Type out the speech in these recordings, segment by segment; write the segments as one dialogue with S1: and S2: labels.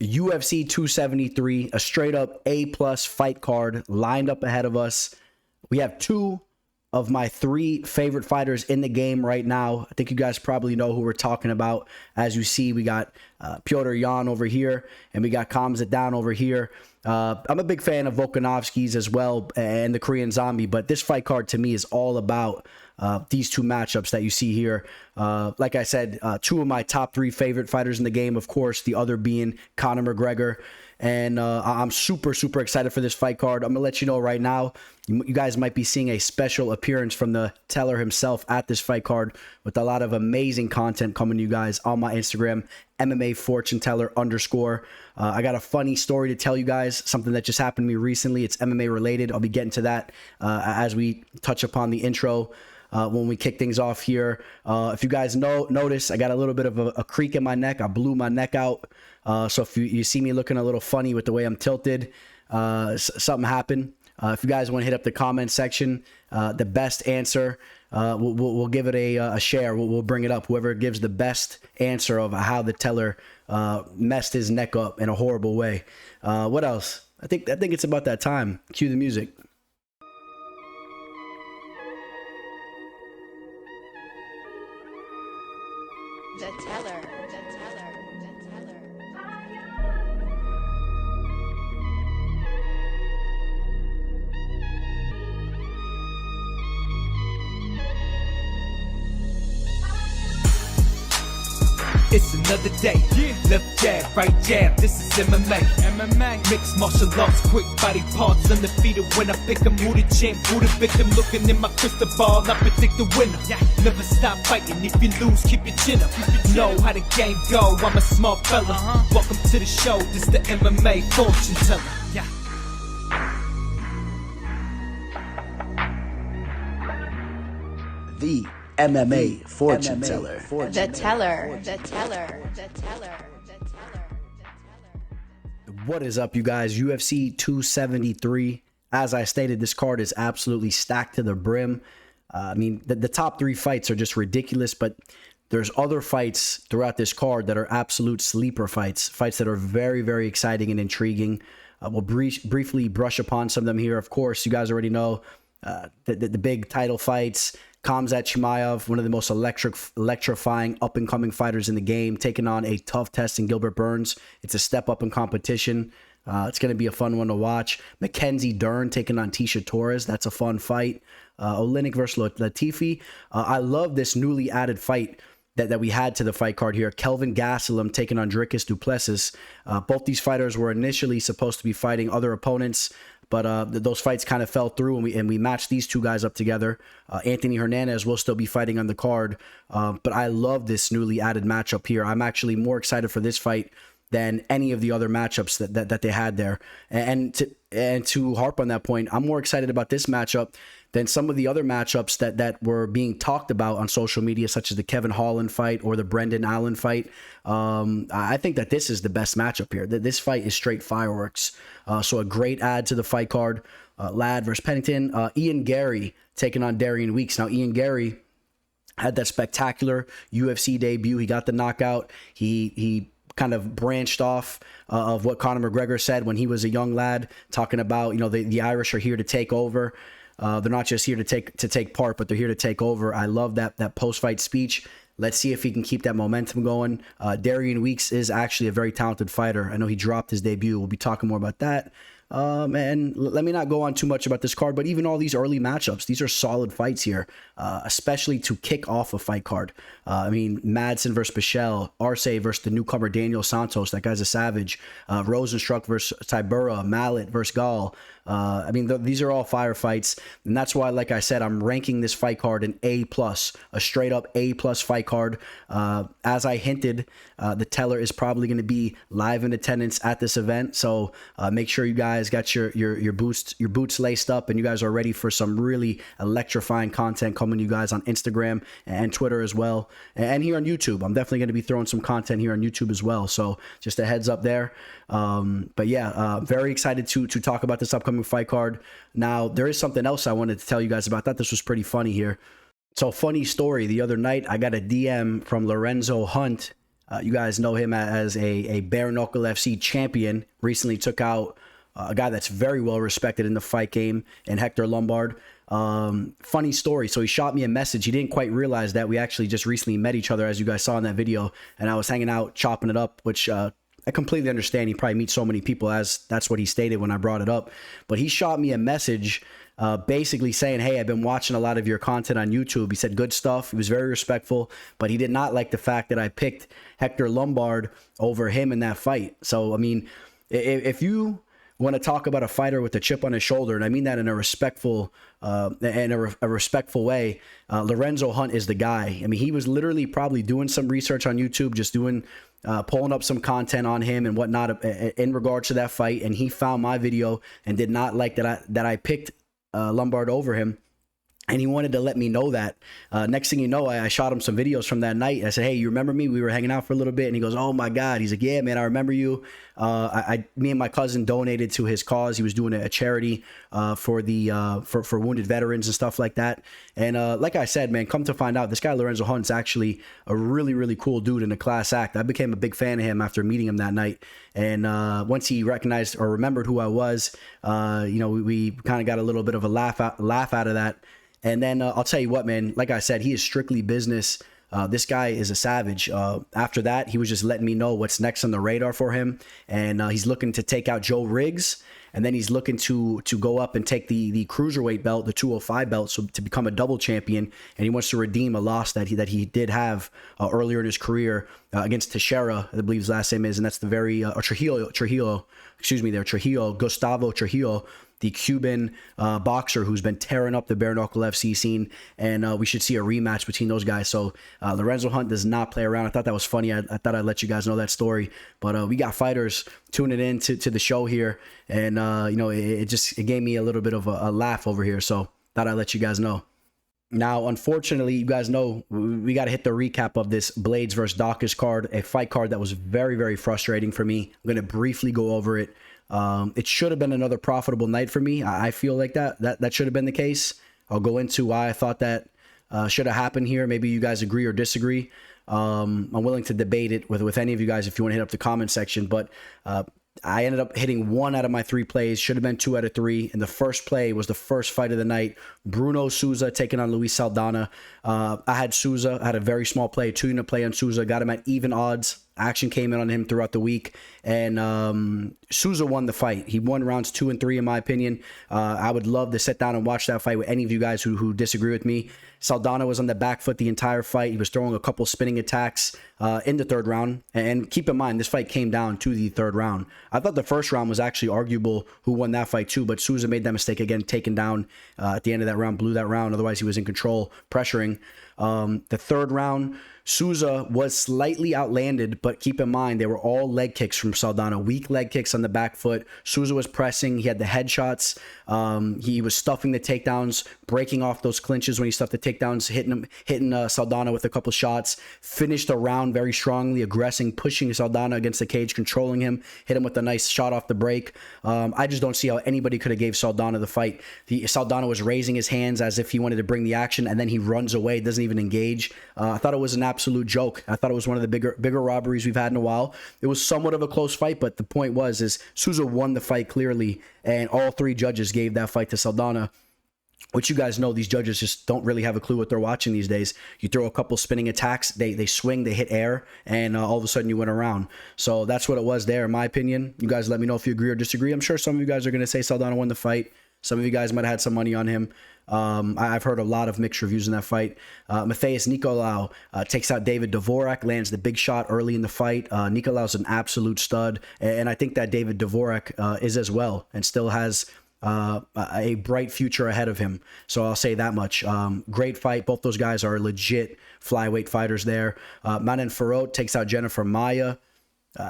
S1: UFC 273, a straight up A+ fight card lined up ahead of us. We have two of my three favorite fighters in the game right now. I think you guys probably know who we're talking about. As you see, we got Petr Yan over here, and we got Khamzat down over here. I'm a big fan of Volkanovski's as well, and the Korean Zombie, but this fight card to me is all about these two matchups that you see here. Like I said, two of my top three favorite fighters in the game, of course, the other being Conor McGregor. And I'm super excited for this fight card. I'm going to let you know right now, you guys might be seeing a special appearance from the teller himself at this fight card with a lot of amazing content coming to you guys on my Instagram, MMA Fortune Teller _. I got a funny story to tell you guys, something that just happened to me recently. It's MMA related. I'll be getting to that as we touch upon the intro. When we kick things off here. If you guys notice, I got a little bit of a creak in my neck. I blew my neck out. So if you see me looking a little funny with the way I'm tilted, something happened. If you guys want to hit up the comment section, the best answer, we'll give it a share. We'll bring it up. Whoever gives the best answer of how the teller messed his neck up in a horrible way. What else? I think it's about that time. Cue the music.
S2: The teller, the teller, the teller.
S3: It's another day. Left jab, right jab. This is MMA. Mixed martial arts, quick body parts, undefeated when I pick 'em. Who the champ, who the victim? Looking in my crystal ball, I predict the winner. Never stop fighting. If you lose, keep your chin up. Know how the game go. I'm a smart fella. Welcome to the show. This the MMA fortune teller.
S1: The MMA Fortune Teller.
S2: The teller, the teller, the teller, the teller.
S1: What is up, you guys? UFC 273. As I stated, this card is absolutely stacked to the brim. I mean, the top three fights are just ridiculous, but there's other fights throughout this card that are absolute sleeper fights that are very exciting and intriguing. We'll briefly brush upon some of them here. Of course, you guys already know the big title fights. Khamzat Chimaev, one of the most electrifying up-and-coming fighters in the game, taking on a tough test in Gilbert Burns. It's a step up in competition. It's going to be a fun one to watch. Mackenzie Dern taking on Tecia Torres. That's a fun fight. Oleinik versus Latifi. I love this newly added fight that we had to the fight card here. Kelvin Gastelum taking on Dricus du Plessis. Both these fighters were initially supposed to be fighting other opponents, but those fights kind of fell through, and we matched these two guys up together. Anthony Hernandez will still be fighting on the card, but I love this newly added matchup here. I'm actually more excited for this fight than any of the other matchups that they had there. And to harp on that point, I'm more excited about this matchup than some of the other matchups that were being talked about on social media, such as the Kevin Holland fight or the Brendan Allen fight. I think that this is the best matchup here. This fight is straight fireworks. So a great add to the fight card. Ladd versus Pennington. Ian Garry taking on Darian Weeks. Now, Ian Garry had that spectacular UFC debut. He got the knockout. He kind of branched off of what Conor McGregor said when he was a young lad, talking about, the Irish are here to take over. They're not just here to take part, but they're here to take over. I love that post-fight speech. Let's see if he can keep that momentum going. Darian Weeks is actually a very talented fighter. I know he dropped his debut. We'll be talking more about that. And let me not go on too much about this card, but even all these early matchups, these are solid fights here, especially to kick off a fight card. I mean, Madsen versus Pichel, Arce versus the newcomer Daniel Santos. That guy's a savage. Rozenstruik versus Tybura, Malott versus Gall. I mean, these are all firefights, and that's why, like I said, I'm ranking this fight card an A+, a straight up A+ fight card. As I hinted, the teller is probably going to be live in attendance at this event, so make sure you guys got your boots laced up, and you guys are ready for some really electrifying content coming to you guys on Instagram and Twitter as well, and here on YouTube. I'm definitely going to be throwing some content here on YouTube as well, so just a heads up there. But yeah, very excited to talk about this upcoming fight card. Now, there is something else I wanted to tell you guys about. I thought this was pretty funny here. So, funny story. The other night, I got a DM from Lorenzo Hunt. You guys know him as a bare knuckle FC champion. Recently took out a guy that's very well respected in the fight game, and Hector Lombard. Funny story. So he shot me a message. He didn't quite realize that we actually just recently met each other, as you guys saw in that video. And I was hanging out, chopping it up, which I completely understand. He probably meets so many people, as that's what he stated when I brought it up. But he shot me a message basically saying, hey, I've been watching a lot of your content on YouTube. He said good stuff. He was very respectful, but he did not like the fact that I picked Hector Lombard over him in that fight. So, I mean, if you want to talk about a fighter with a chip on his shoulder, and I mean that in a respectful respectful way, Lorenzo Hunt is the guy. I mean, he was literally probably doing some research on YouTube, just pulling up some content on him and whatnot in regards to that fight, and he found my video and did not like that I picked Lombard over him. And he wanted to let me know that. Next thing you know, I shot him some videos from that night. I said, hey, you remember me? We were hanging out for a little bit. And he goes, oh my God. He's like, yeah, man, I remember you. Me and my cousin donated to his cause. He was doing a charity for wounded veterans and stuff like that. And like I said, man, come to find out, this guy Lorenzo Hunt's actually a really, really cool dude in a class act. I became a big fan of him after meeting him that night. And once he recognized or remembered who I was, we kind of got a little bit of a laugh out of that. And then I'll tell you what, man, like I said, he is strictly business. This guy is a savage. After that, he was just letting me know what's next on the radar for him. And he's looking to take out Joe Riggs. And then he's looking to go up and take the cruiserweight belt, the 205 belt, so to become a double champion. And he wants to redeem a loss that he did have earlier in his career against Teixeira, I believe his last name is. And that's the Trujillo, Gustavo Trujillo, the Cuban boxer who's been tearing up the bare knuckle FC scene, and we should see a rematch between those guys. So Lorenzo Hunt does not play around. I thought that was funny. I thought I'd let you guys know that story. But we got fighters tuning in to the show here, and it gave me a little bit of a laugh over here. So thought I'd let you guys know. Now, unfortunately, you guys know we got to hit the recap of this Blades versus Dawkins card, a fight card that was very, very frustrating for me. I'm going to briefly go over it. It should have been another profitable night for me. I feel like that should have been the case. I'll go into why I thought that should have happened here. Maybe you guys agree or disagree. I'm willing to debate it with any of you guys if you want to hit up the comment section. But I ended up hitting 1 out of my 3 plays. Should have been 2 out of 3. And the first play was the first fight of the night. Bruno Souza taking on Luis Saldana. I had Souza. I had a very small play, 2-unit play on Souza. Got him at even odds. Action came in on him throughout the week, and Souza won the fight. He won rounds 2 and 3, in my opinion. I would love to sit down and watch that fight with any of you guys who disagree with me. Saldana was on the back foot the entire fight. He was throwing a couple spinning attacks in the 3rd round. And keep in mind, this fight came down to the 3rd round. I thought the 1st round was actually arguable who won that fight too, but Souza made that mistake again, taken down at the end of that round, blew that round. Otherwise, he was in control, pressuring. The 3rd round, Souza was slightly outlanded, but keep in mind, they were all leg kicks from Saldana, weak leg kicks on the back foot. Souza was pressing. He had the headshots. He was stuffing the takedowns, breaking off those clinches when he stuffed the takedowns, hitting Saldana with a couple shots. Finished the round very strongly, aggressing, pushing Saldana against the cage, controlling him, hit him with a nice shot off the break. I just don't see how anybody could have gave Saldana the fight. Saldana was raising his hands as if he wanted to bring the action, and then he runs away, doesn't even engage. I thought it was an absolute joke. I thought it was one of the bigger robberies we've had in a while. It was somewhat of a close fight, but the point is Souza won the fight clearly, and all 3 judges gave that fight to Saldana. Which you guys know, these judges just don't really have a clue what they're watching these days. You throw a couple spinning attacks, they swing, they hit air, and all of a sudden you went around. So that's what it was there, in my opinion. You guys let me know if you agree or disagree. I'm sure some of you guys are going to say Saldana won the fight. Some of you guys might have had some money on him. I've heard a lot of mixed reviews in that fight. Matheus Nicolau takes out David Dvorak, lands the big shot early in the fight. Nicolau's an absolute stud, and I think that David Dvorak is as well, and still has a bright future ahead of him. So I'll say that much. Great fight. Both those guys are legit flyweight fighters there. Manon Fiorot takes out Jennifer Maia.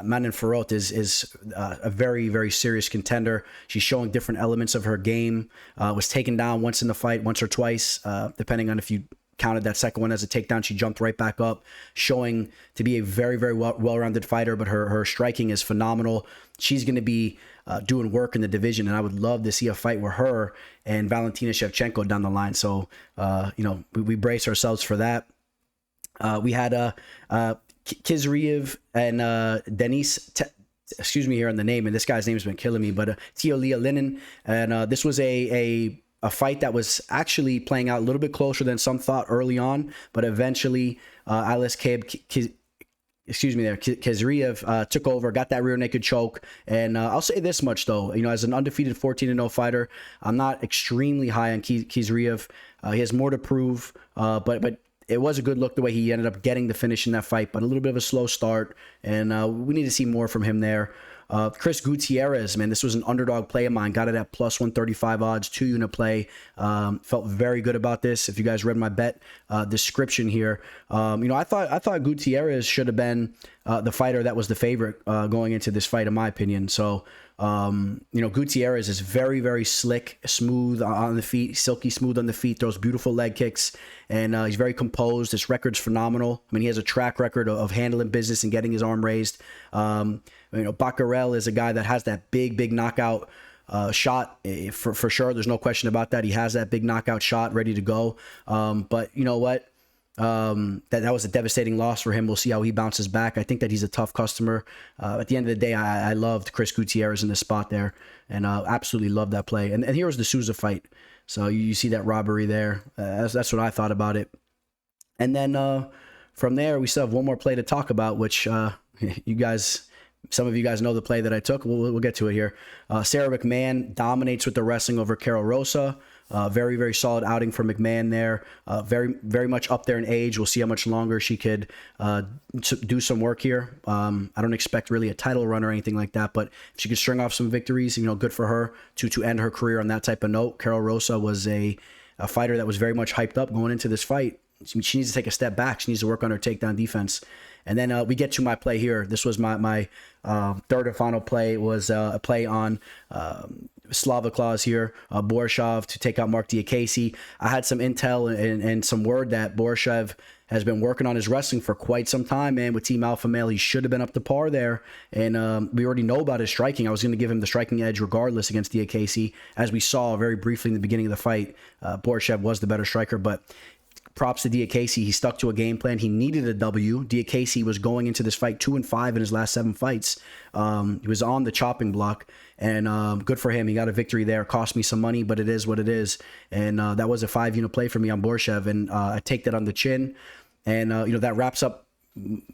S1: Manon Fiorot is a very, very serious contender. She's showing different elements of her game. Was taken down once in the fight, once or twice, depending on if you counted that second one as a takedown. She jumped right back up, showing to be a very, very well-rounded fighter, but her striking is phenomenal. She's going to be doing work in the division, and I would love to see a fight with her and Valentina Shevchenko down the line. So, we brace ourselves for that. We had Kizriev and Denis. Excuse me here on the name, and this guy's name has been killing me. But Tecia, and this was a fight that was actually playing out a little bit closer than some thought early on, but eventually Kizriev took over, got that rear naked choke. And I'll say this much, though. As an undefeated 14-0 fighter, I'm not extremely high on Kizriev. He has more to prove, but it was a good look the way he ended up getting the finish in that fight, but a little bit of a slow start, and we need to see more from him there. Chris Gutierrez, man, this was an underdog play of mine. Got it at plus 135 odds, 2-unit play. Felt very good about this. If you guys read my bet description here, I thought Gutierrez should have been the fighter that was the favorite going into this fight, in my opinion. So, Gutierrez is very, very slick, smooth on the feet, silky smooth on the feet, throws beautiful leg kicks, and he's very composed. His record's phenomenal. I mean, he has a track record of handling business and getting his arm raised. Baccarel is a guy that has that big knockout shot for sure. There's no question about that. He has that big knockout shot ready to go. But you know what? That was a devastating loss for him. We'll see how he bounces back. I think that he's a tough customer. At the end of the day, I loved Chris Gutierrez in this spot there, and absolutely loved that play. And here was the Souza fight. So you see that robbery there. That's what I thought about it. And then from there, we still have one more play to talk about, which some of you guys know the play that I took. We'll get to it here. Sarah McMahon dominates with the wrestling over Carol Rosa. Very, very solid outing for McMahon there. Very, very much up there in age. We'll see how much longer she could do some work here. I don't expect really a title run or anything like that, but if she could string off some victories, good for her to end her career on that type of note. Carol Rosa was a fighter that was very much hyped up going into this fight. She needs to take a step back. She needs to work on her takedown defense. And then we get to my play here. This was my third and final play. It was a play on Slava Claus here, Borshov to take out Mark Diakasey. I had some intel and some word that Borshev has been working on his wrestling for quite some time, man. With Team Alpha Male, he should have been up to par there. And we already know about his striking. I was going to give him the striking edge regardless against Diakasey. As we saw very briefly in the beginning of the fight, Borshev was the better striker, but props to Diakasey. He stuck to a game plan. He needed a W. Diakasey was going into this fight 2-5 in his last 7 fights. He was on the chopping block, and good for him. He got a victory there. Cost me some money, but it is what it is. And that was a 5-unit play for me on Borshev, and I take that on the chin. And that wraps up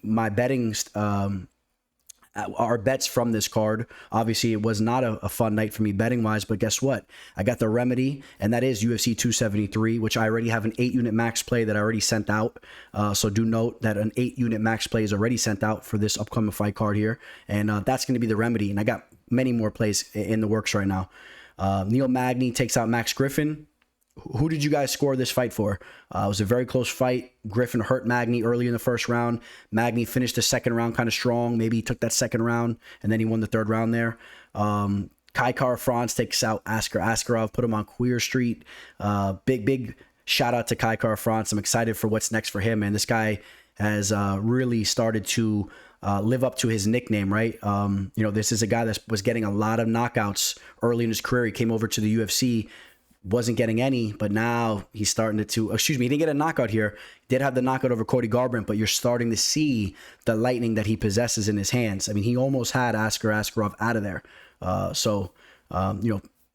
S1: my betting. Our bets from this card. Obviously, it was not a fun night for me betting wise, but guess what? I got the remedy, and that is UFC 273, which I already have an 8-unit max play that I already sent out. So do note that an 8-unit max play is already sent out for this upcoming fight card here, and that's going to be the remedy. And I got many more plays in the works right now. Neil Magny takes out Max Griffin. Who did you guys score this fight for? It was a very close fight. Griffin hurt Magny early in the first round. Magny finished the second round kind of strong. Maybe he took that second round, and then he won the third round there. Kai Kara-France takes out Askar Askarov, put him on Queer Street. Big shout out to Kai Kara-France. I'm excited for what's next for him, and this guy has really started to live up to his nickname, right? This is a guy that was getting a lot of knockouts early in his career. He came over to the UFC, wasn't getting any, but now he's starting to, he didn't get a knockout here. He did have the knockout over Cody Garbrandt, but you're starting to see the lightning that he possesses in his hands. I mean, he almost had Askar Askarov out of there. That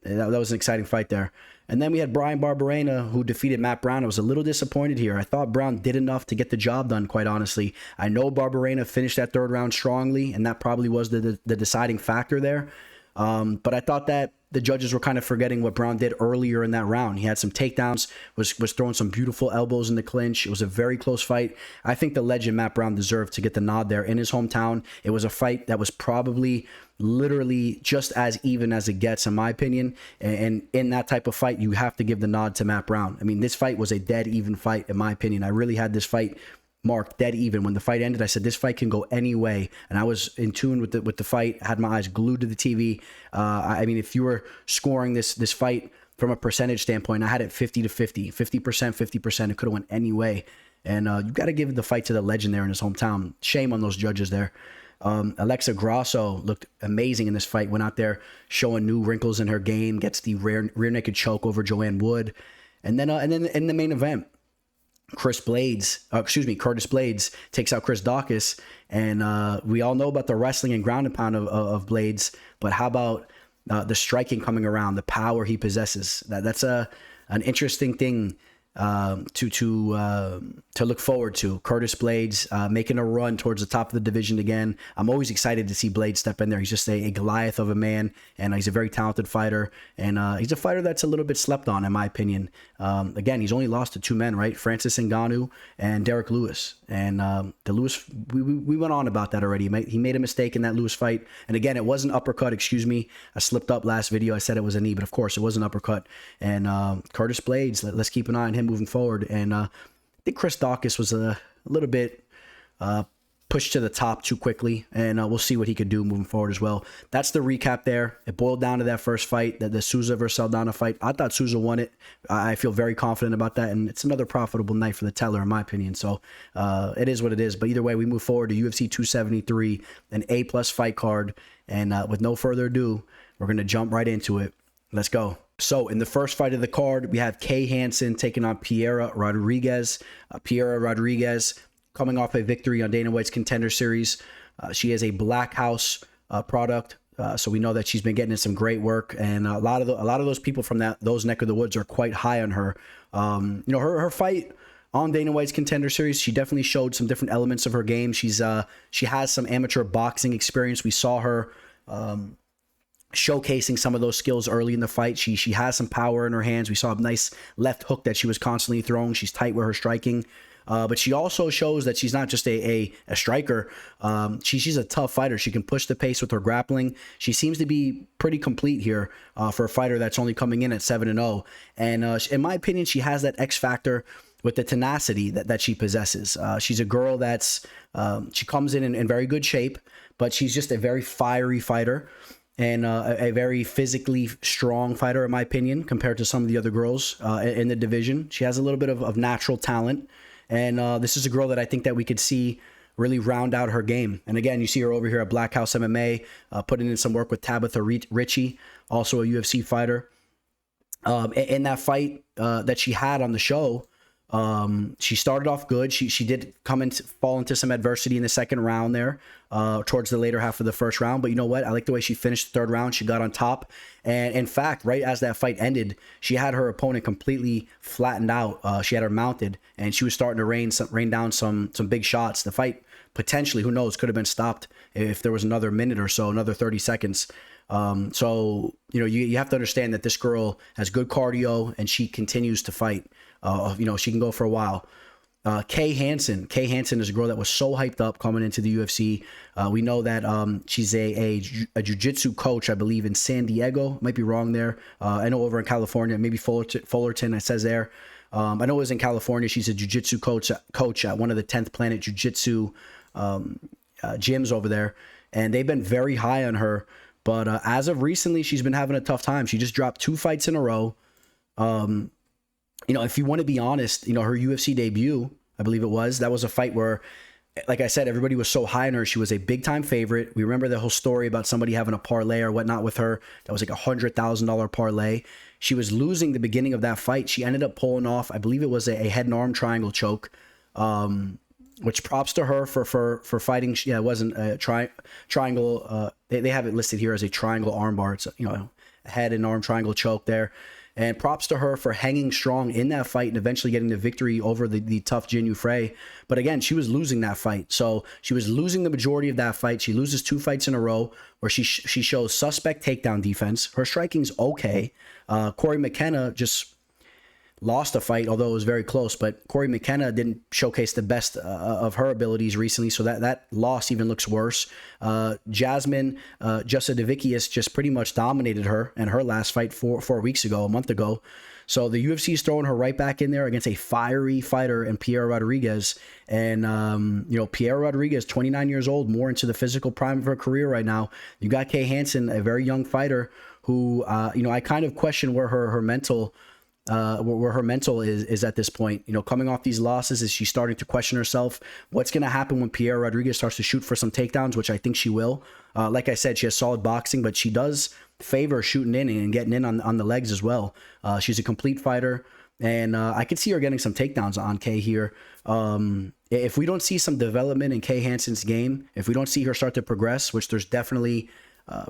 S1: was an exciting fight there. And then we had Brian Barberena, who defeated Matt Brown. I was a little disappointed here. I thought Brown did enough to get the job done, quite honestly. I know Barberena finished that third round strongly, and that probably was the deciding factor there. But I thought that the judges were kind of forgetting what Brown did earlier in that round. He had some takedowns, was throwing some beautiful elbows in the clinch. It was a very close fight. I think the legend Matt Brown deserved to get the nod there in his hometown. It was a fight that was probably literally just as even as it gets, in my opinion. And in that type of fight, you have to give the nod to Matt Brown. I mean, this fight was a dead even fight, in my opinion. I really had this fight marked dead even. When the fight ended, I said this fight can go any way, and I was in tune with the fight. Had my eyes glued to the TV. I mean, if you were scoring this fight from a percentage standpoint, I had it 50-50, 50%. It could have went any way, and you got to give the fight to the legend there in his hometown. Shame on those judges there. Alexa Grasso looked amazing in this fight. Went out there showing new wrinkles in her game. Gets the rear naked choke over Joanne Wood, and then in the main event, Curtis Blades takes out Chris Dawkins, and we all know about the wrestling and ground and pound of Blades, but how about the striking coming around, the power he possesses? That's an interesting thing to look forward to. Curtis Blades making a run towards the top of the division again. I'm always excited to see Blades step in there. He's just a Goliath of a man, and he's a very talented fighter, and he's a fighter that's a little bit slept on, in my opinion. Again, he's only lost to two men, right? Francis Ngannou and Derek Lewis. And the Lewis, we went on about that already. He made a mistake in that Lewis fight, and again, it was an uppercut. Excuse me, I slipped up last video. I said it was a knee, but of course it was an uppercut. And Curtis Blades, let's keep an eye on him moving forward. And I think Chris Dawkins was a little bit pushed to the top too quickly, and we'll see what he could do moving forward as well. That's the recap there. It boiled down to that first fight, the Souza versus Saldana fight. I thought Souza won it. I feel very confident about that, and it's another profitable night for the teller, in my opinion. So it is what it is. But either way, we move forward to UFC 273, an A-plus fight card. And with no further ado, we're going to jump right into it. Let's go. So in the first fight of the card, we have Kay Hansen taking on Piera Rodriguez. Piera Rodriguez coming off a victory on Dana White's Contender Series. She is a Black House product, so we know that she's been getting in some great work, and a lot of those people from those neck of the woods are quite high on her. Her fight on Dana White's Contender Series, she definitely showed some different elements of her game. She has some amateur boxing experience. We saw her showcasing some of those skills early in the fight. She has some power in her hands. We saw a nice left hook that she was constantly throwing. She's tight with her striking. But she also shows that she's not just a striker. She's a tough fighter. She can push the pace with her grappling. She seems to be pretty complete here for a fighter that's only coming in at 7-0. And in my opinion, she has that X factor with the tenacity that she possesses. She's a girl that's she comes in very good shape, but she's just a very fiery fighter. And a very physically strong fighter, in my opinion, compared to some of the other girls in the division. She has a little bit of natural talent. And this is a girl that I think that we could see really round out her game. And again, you see her over here at Black House MMA, putting in some work with Tabitha Ritchie, also a UFC fighter. In that fight that she had on the show, she started off good. She did fall into some adversity in the second round there, towards the later half of the first round. But you know what? I like the way she finished the third round. She got on top. And in fact, right as that fight ended, she had her opponent completely flattened out. She had her mounted, and she was starting to rain down some big shots. The fight potentially, who knows, could have been stopped if there was another minute or so, another 30 seconds. So, you have to understand that this girl has good cardio, and she continues to fight. She can go for a while. Kay Hansen is a girl that was so hyped up coming into the UFC. We know that she's a jiu-jitsu coach, I believe, in San Diego. Might be wrong there. I know over in California, maybe Fullerton, it says there. I know it was in California. She's a jiu-jitsu coach at one of the 10th Planet Jiu-Jitsu gyms over there. And they've been very high on her. But as of recently, she's been having a tough time. She just dropped 2 fights in a row. If you want to be honest, her UFC debut, I believe it was, that was a fight where, like I said, everybody was so high on her. She was a big time favorite. We remember the whole story about somebody having a parlay or whatnot with her. That was like $100,000 parlay. She was losing the beginning of that fight. She ended up pulling off, I believe it was a head and arm triangle choke, which props to her for fighting. Yeah, it wasn't a triangle. They have it listed here as a triangle armbar. It's a head and arm triangle choke there. And props to her for hanging strong in that fight and eventually getting the victory over the tough Jinh Frey. But again, she was losing that fight. So she was losing the majority of that fight. She loses 2 fights in a row where she shows suspect takedown defense. Her striking's okay. Corey McKenna just lost a fight, although it was very close. But Corey McKenna didn't showcase the best of her abilities recently, so that loss even looks worse. Jasmine Jasudavicius just pretty much dominated her in her last fight 4 weeks ago, a month ago. So the UFC is throwing her right back in there against a fiery fighter in Piera Rodriguez. And, Piera Rodriguez, 29 years old, more into the physical prime of her career right now. You got Kay Hansen, a very young fighter who, I kind of question where her mental is at this point. Coming off these losses, is she starting to question herself? What's going to happen when Piera Rodriguez starts to shoot for some takedowns, which I think she will. Like I said, she has solid boxing, but she does favor shooting in and getting in on the legs as well. She's a complete fighter. And I could see her getting some takedowns on Kay here. If we don't see some development in Kay Hansen's game, if we don't see her start to progress, which there's definitely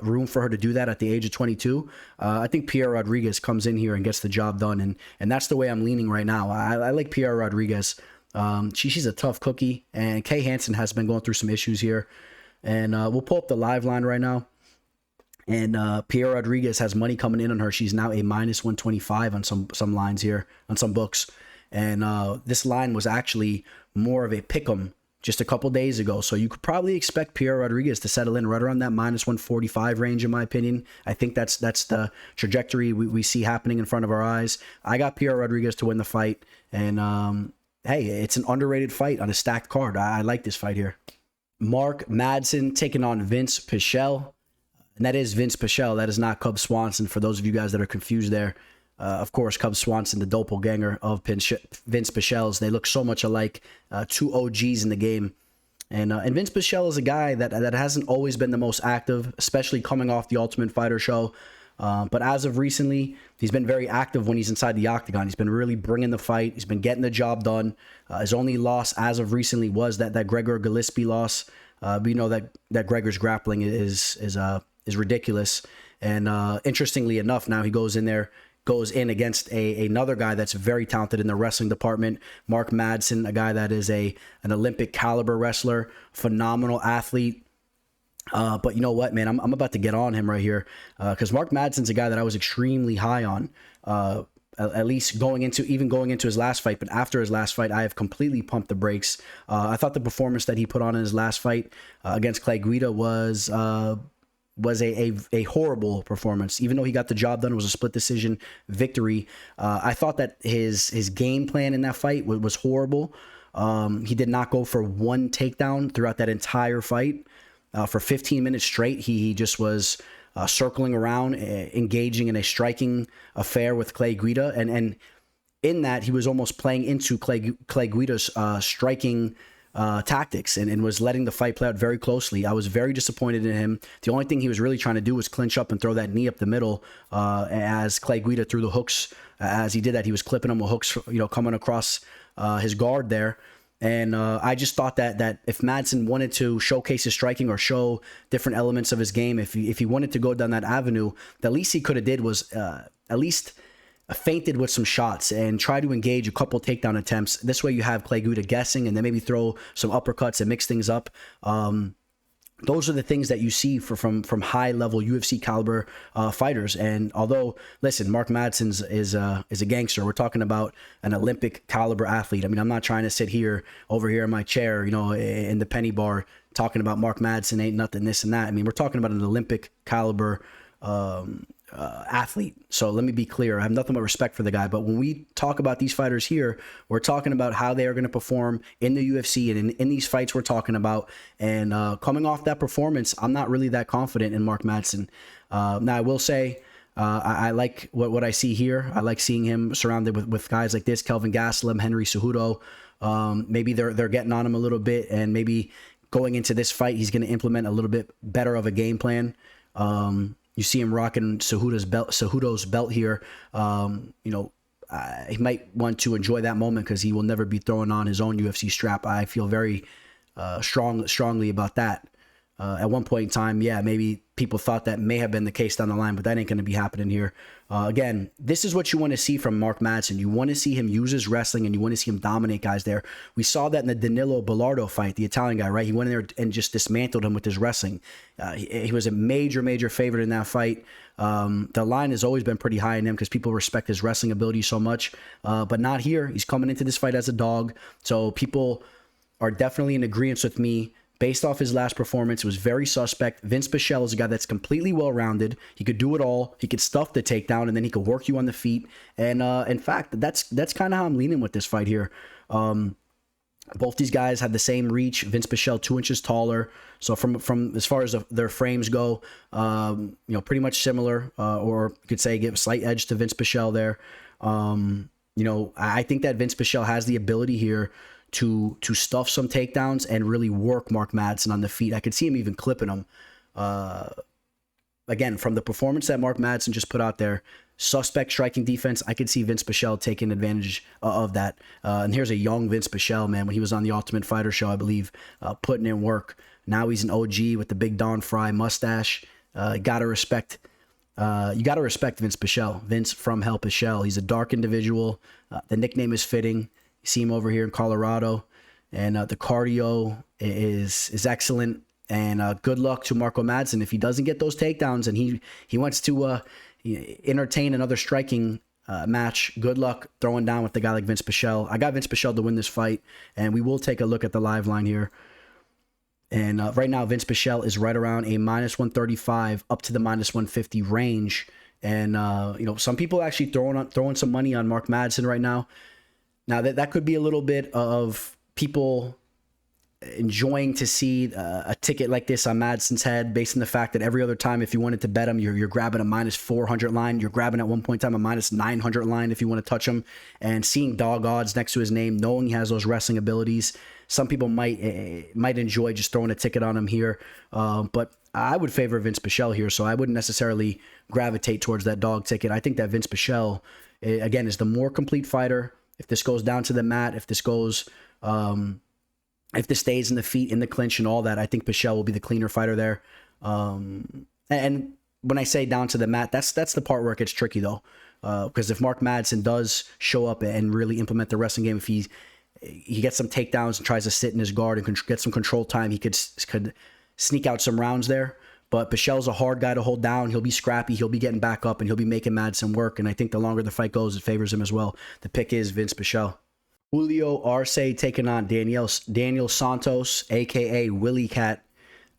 S1: room for her to do that at the age of 22, I think Pierre Rodriguez comes in here and gets the job done. And that's the way I'm leaning right now. I like Pierre Rodriguez. She's a tough cookie, and Kay Hansen has been going through some issues here. And we'll pull up the live line right now. And Pierre Rodriguez has money coming in on her. She's now a minus 125 on some lines here, on some books. And this line was actually more of a pick'em just a couple days ago. So you could probably expect Pierre Rodriguez to settle in right around that minus 145 range, in my opinion. I think that's the trajectory we see happening in front of our eyes. I got Pierre Rodriguez to win the fight. And hey, it's an underrated fight on a stacked card. I like this fight here. Mark Madsen taking on Vince Pichel. And that is Vince Pichel. That is not Cub Swanson, for those of you guys that are confused there. Of course, Cub Swanson, the doppelganger of Vince Pichel's. They look so much alike. Two OGs in the game. And Vince Pichel is a guy that hasn't always been the most active, especially coming off the Ultimate Fighter show. But as of recently, he's been very active when he's inside the octagon. He's been really bringing the fight. He's been getting the job done. His only loss as of recently was that Gregor Gillespie loss. We know that Gregor's grappling is ridiculous. And interestingly enough, now he goes in against another guy that's very talented in the wrestling department, Mark Madsen, a guy that is an Olympic caliber wrestler, phenomenal athlete. But you know what, man, I'm about to get on him right here, because Mark Madsen's a guy that I was extremely high on, at least going into his last fight. But after his last fight, I have completely pumped the brakes. I thought the performance that he put on in his last fight against Clay Guida was a horrible performance. Even though he got the job done, it was a split decision victory. I thought that his game plan in that fight was horrible. He did not go for one takedown throughout that entire fight. For 15 minutes straight, he just was circling around, engaging in a striking affair with Clay Guida. And in that, he was almost playing into Clay Guida's striking tactics and was letting the fight play out very closely. I was very disappointed in him. The only thing he was really trying to do was clinch up and throw that knee up the middle as Clay Guida threw the hooks. As he did that, he was clipping him with hooks, coming across his guard there. And I just thought that if Madsen wanted to showcase his striking or show different elements of his game, if he wanted to go down that avenue, the least he could have did was at least feinted with some shots and try to engage a couple takedown attempts. This way you have Clay Guida guessing, and then maybe throw some uppercuts and mix things up. Those are the things that you see from high level UFC caliber fighters. And although, listen, Mark Madsen is a gangster. We're talking about an Olympic caliber athlete. I mean, I'm not trying to sit over here in my chair, in the penny bar, talking about Mark Madsen ain't nothing, this and that. I mean, we're talking about an Olympic caliber athlete. So let me be clear. I have nothing but respect for the guy. But when we talk about these fighters here, we're talking about how they are going to perform in the UFC and in these fights we're talking about. And coming off that performance, I'm not really that confident in Mark Madsen. Now, I will say, I like what I see here. I like seeing him surrounded with guys like this, Kelvin Gastelum, Henry Cejudo. Maybe they're getting on him a little bit, and maybe going into this fight, he's going to implement a little bit better of a game plan. You see him rocking Cejudo's belt here. He might want to enjoy that moment because he will never be throwing on his own UFC strap. I feel very strongly about that. At one point in time, yeah, maybe people thought that may have been the case down the line, but that ain't going to be happening here. Again, this is what you want to see from Mark Madsen. You want to see him use his wrestling, and you want to see him dominate guys there. We saw that in the Danilo Bellardo fight, the Italian guy, right? He went in there and just dismantled him with his wrestling. He was a major favorite in that fight. The line has always been pretty high in him because people respect his wrestling ability so much, but not here. He's coming into this fight as a dog, so people are definitely in agreement with me. Based off his last performance, it was very suspect. Vince Pichel is a guy that's completely well-rounded. He could do it all. He could stuff the takedown, and then he could work you on the feet. And in fact, that's kind of how I'm leaning with this fight here. Both these guys have the same reach. Vince Pichel 2 inches taller. So from as far as their frames go, pretty much similar. Or you could say give a slight edge to Vince Pichel there. I think that Vince Pichel has the ability here to stuff some takedowns and really work Mark Madsen on the feet. I could see him even clipping him. again, from the performance that Mark Madsen just put out there, suspect striking defense, I could see Vince Pichel taking advantage of that. And here's a young Vince Pichel, man, when he was on the Ultimate Fighter show, I believe, putting in work. Now he's an OG with the big Don Fry mustache. You gotta respect Vince Pichel. Vince from Hell Pichel. He's a dark individual. The nickname is fitting. You see him over here in Colorado, and the cardio is excellent. And good luck to Marco Madsen if he doesn't get those takedowns and he wants to entertain another striking match. Good luck throwing down with the guy like Vince Pichel. I got Vince Pichel to win this fight, and we will take a look at the live line here. And right now, Vince Pichel is right around a -135 up to the -150 range. And some people actually throwing some money on Mark Madsen right now. Now that could be a little bit of people enjoying to see a ticket like this on Madsen's head, based on the fact that every other time, if you wanted to bet him, you're grabbing a -400 line. You're grabbing at one point in time a -900 line if you want to touch him, and seeing dog odds next to his name, knowing he has those wrestling abilities. Some people might enjoy just throwing a ticket on him here, but I would favor Vince Pichel here, so I wouldn't necessarily gravitate towards that dog ticket. I think that Vince Pichel, again, is the more complete fighter. If this goes down to the mat, if this stays in the feet, in the clinch and all that, I think Pichel will be the cleaner fighter there. And when I say down to the mat, that's the part where it gets tricky though. Because if Mark Madsen does show up and really implement the wrestling game, if he gets some takedowns and tries to sit in his guard and get some control time, he could sneak out some rounds there. But Pichel's a hard guy to hold down. He'll be scrappy. He'll be getting back up, and he'll be making Madsen work. And I think the longer the fight goes, it favors him as well. The pick is Vince Pichel. Julio Arce taking on Daniel Santos, a.k.a. Willie Cat.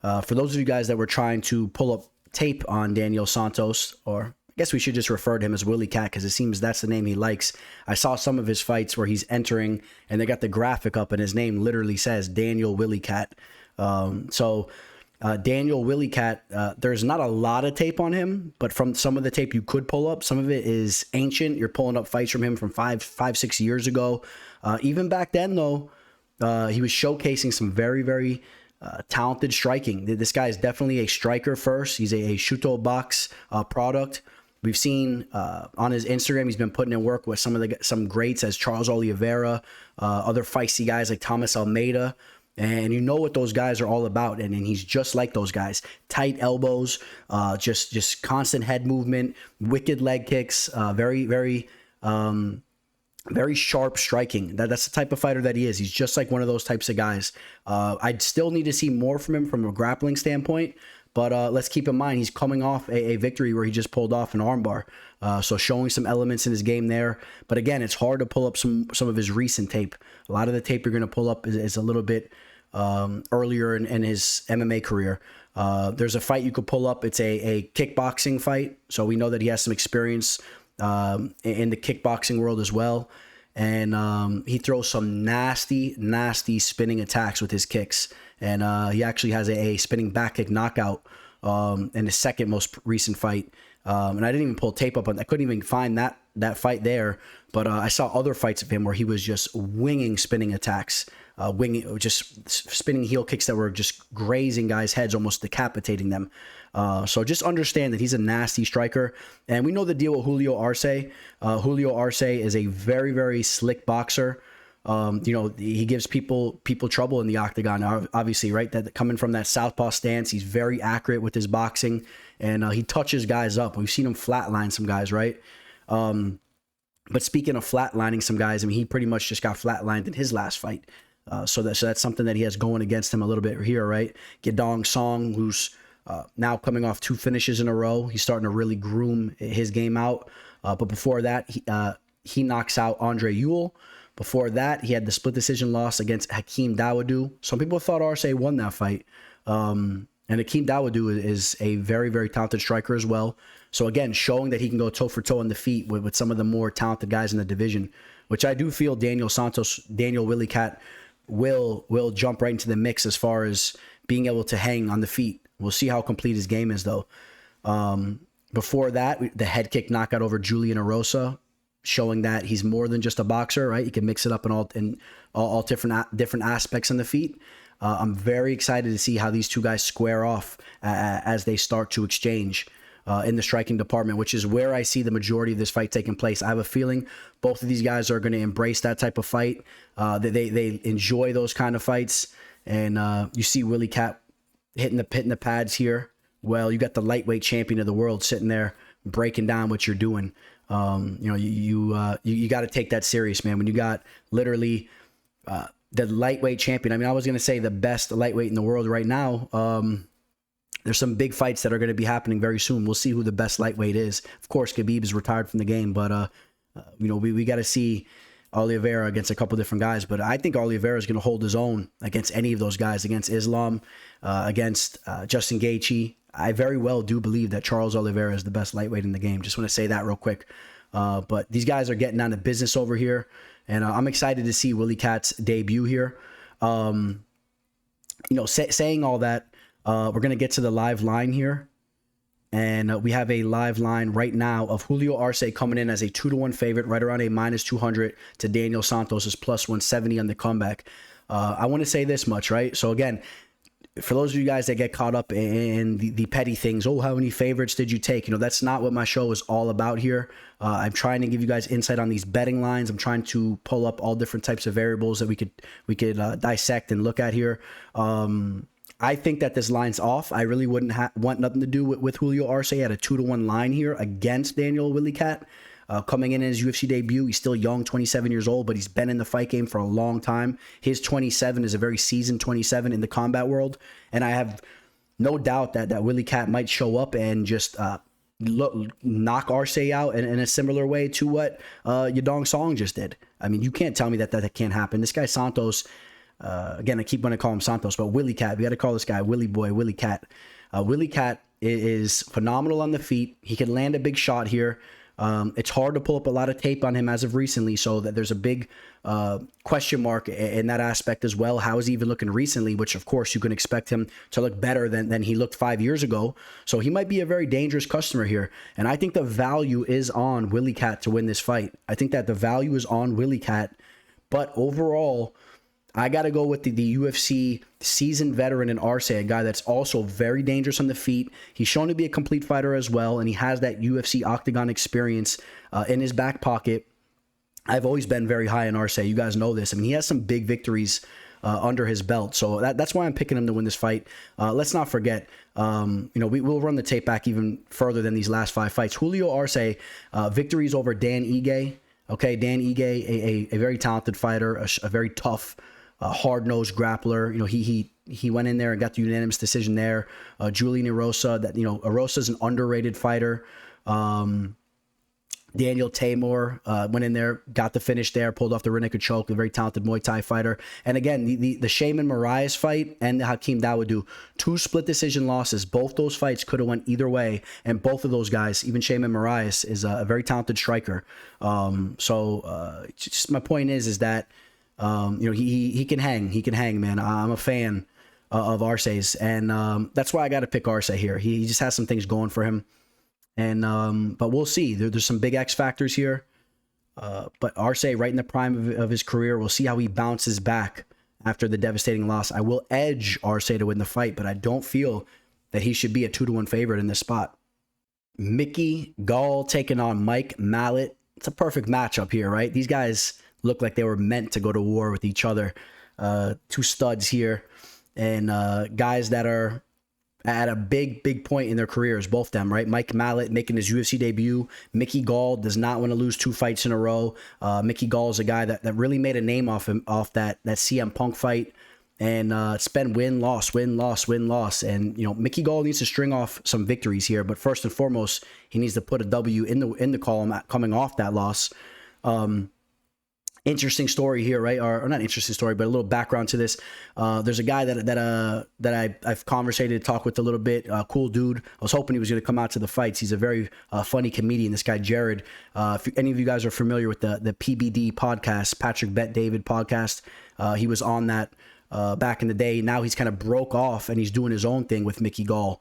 S1: For those of you guys that were trying to pull up tape on Daniel Santos, or I guess we should just refer to him as Willie Cat because it seems that's the name he likes. I saw some of his fights where he's entering, and they got the graphic up, and his name literally says Daniel Willie Cat. Daniel Willie Cat, there's not a lot of tape on him, but from some of the tape you could pull up, some of it is ancient. You're pulling up fights from him from 5-6 years ago. Even back then, though, he was showcasing some very, very talented striking. This guy is definitely a striker first. He's a Shuto box product. We've seen on his Instagram, he's been putting in work with some greats as Charles Oliveira, other feisty guys like Thomas Almeida. And you know what those guys are all about, and he's just like those guys. Tight elbows, just constant head movement, wicked leg kicks, very, very, very sharp striking. That's the type of fighter that he is. He's just like one of those types of guys. I'd still need to see more from him from a grappling standpoint, but let's keep in mind he's coming off a victory where he just pulled off an armbar. So showing some elements in his game there. But again, it's hard to pull up some of his recent tape. A lot of the tape you're going to pull up is a little bit earlier in his MMA career. There's a fight you could pull up. It's a kickboxing fight. So we know that he has some experience in the kickboxing world as well. And he throws some nasty, nasty spinning attacks with his kicks. And he actually has a spinning back kick knockout in his second most recent fight. And I didn't even pull tape up on. I couldn't even find that fight there. But I saw other fights of him where he was just winging spinning attacks, just spinning heel kicks that were just grazing guys' heads, almost decapitating them. So just understand that he's a nasty striker. And we know the deal with Julio Arce. Julio Arce is a very, very slick boxer. He gives people trouble in the octagon, obviously, right? That coming from that southpaw stance, he's very accurate with his boxing, and he touches guys up. We've seen him flatline some guys, right? But speaking of flatlining some guys, I mean, he pretty much just got flatlined in his last fight. So that's something that he has going against him a little bit here, right? Gedong Song, who's now coming off 2 finishes in a row. He's starting to really groom his game out. But before that, he knocks out Andre Ewell. Before that, he had the split decision loss against Hakeem Dawodu. Some people thought Arce won that fight. And Hakeem Dawodu is a very, very talented striker as well. So again, showing that he can go toe-for-toe on the feet with some of the more talented guys in the division, which I do feel Daniel Willie Cat will jump right into the mix as far as being able to hang on the feet. We'll see how complete his game is, though. Before that, the head kick knockout over Julian Erosa, showing that he's more than just a boxer, right? He can mix it up in all different aspects on the feet. I'm very excited to see how these two guys square off as they start to exchange. in the striking department, which is where I see the majority of this fight taking place. I have a feeling both of these guys are going to embrace that type of fight. They enjoy those kind of fights. And you see Willie Cat hitting the pads here. Well, you got the lightweight champion of the world sitting there breaking down what you're doing. You got to take that serious, man. When you got literally the lightweight champion. I mean, I was going to say the best lightweight in the world right now. There's some big fights that are going to be happening very soon. We'll see who the best lightweight is. Of course, Khabib is retired from the game, but we got to see Oliveira against a couple different guys. But I think Oliveira is going to hold his own against any of those guys, against Islam, against Justin Gaethje. I very well do believe that Charles Oliveira is the best lightweight in the game. Just want to say that real quick. But these guys are getting down to business over here, and I'm excited to see Willie Cat's debut here. Saying all that, we're going to get to the live line here. And we have a live line right now of Julio Arce coming in as a 2-1 favorite, right around a -200 to Daniel Santos' +170 on the comeback. I want to say this much, right? So again, for those of you guys that get caught up in the petty things, how many favorites did you take? That's not what my show is all about here. I'm trying to give you guys insight on these betting lines. I'm trying to pull up all different types of variables that we could dissect and look at here. I think that this line's off. I really wouldn't want nothing to do with Julio Arce at a 2-1 line here against Daniel Willie Cat. Coming in his UFC debut, he's still young, 27 years old, but he's been in the fight game for a long time. His 27 is a very seasoned 27 in the combat world, and I have no doubt that Willie Cat might show up and just knock Arce out in a similar way to what Yadong Song just did. I mean, you can't tell me that can't happen. This guy Santos, again, I keep wanting to call him Santos, but Willie Cat, we got to call this guy Willie Boy, Willie Cat. Willie Cat is phenomenal on the feet. He can land a big shot here. It's hard to pull up a lot of tape on him as of recently, so that there's a big question mark in that aspect as well. How is he even looking recently? Which, of course, you can expect him to look better than he looked 5 years ago. So he might be a very dangerous customer here. And I think the value is on Willie Cat to win this fight. I think that the value is on Willie Cat. But overall, I got to go with the UFC seasoned veteran in Arce, a guy that's also very dangerous on the feet. He's shown to be a complete fighter as well, and he has that UFC octagon experience in his back pocket. I've always been very high in Arce. You guys know this. I mean, he has some big victories under his belt, so that's why I'm picking him to win this fight. Let's not forget, we'll run the tape back even further than these last 5 fights. Julio Arce, victories over Dan Ige. Okay, Dan Ige, a very talented fighter, a very tough, hard-nosed grappler. He went in there and got the unanimous decision there. Julian Erosa, Erosa's an underrated fighter. Daniel Tamor went in there, got the finish there, pulled off the rear naked choke, a very talented Muay Thai fighter. And again, the Shaman Marias fight and the Hakeem Dawodu, 2 split decision losses. Both those fights could have went either way, and both of those guys, even Shaman Marias, is a very talented striker. Just my point is that he can hang, man. I'm a fan of Arce's, and that's why I got to pick Arce here. He just has some things going for him, and but we'll see. There's some big X factors here, but Arce right in the prime of his career. We'll see how he bounces back after the devastating loss. I will edge Arce to win the fight, but I don't feel that he should be a 2-1 favorite in this spot. Mickey Gall taking on Mike Malott. It's a perfect matchup here, right? These guys look like they were meant to go to war with each other. 2 studs here, and guys that are at a big point in their careers, both of them, right? Mike Malott making his UFC debut. Mickey Gall does not want to lose 2 fights in a row. Mickey Gall is a guy that really made a name off that CM Punk fight, and it's been win-loss. And Mickey Gall needs to string off some victories here, but first and foremost, he needs to put a W in the column coming off that loss. Interesting story here, right? Or not interesting story, but a little background to this. There's a guy that I've conversated, talked with a little bit. Cool dude. I was hoping he was going to come out to the fights. He's a very funny comedian. This guy Jared. If any of you guys are familiar with the PBD podcast, Patrick Bet David podcast, he was on that back in the day. Now he's kind of broke off and he's doing his own thing with Mickey Gall.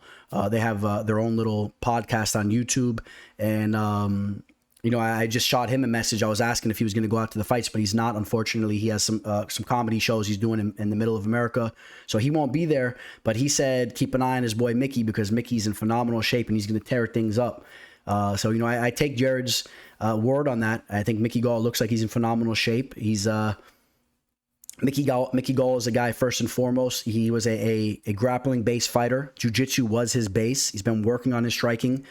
S1: They have their own little podcast on YouTube, and I just shot him a message. I was asking if he was going to go out to the fights, but he's not, unfortunately. He has some comedy shows he's doing in the middle of America, so he won't be there. But he said keep an eye on his boy Mickey, because Mickey's in phenomenal shape and he's going to tear things up. So I take Jared's word on that. I think Mickey Gall looks like he's in phenomenal shape. He's Mickey Gall is a guy, first and foremost. He was a grappling based fighter. Jiu-jitsu was his base. He's been working on his striking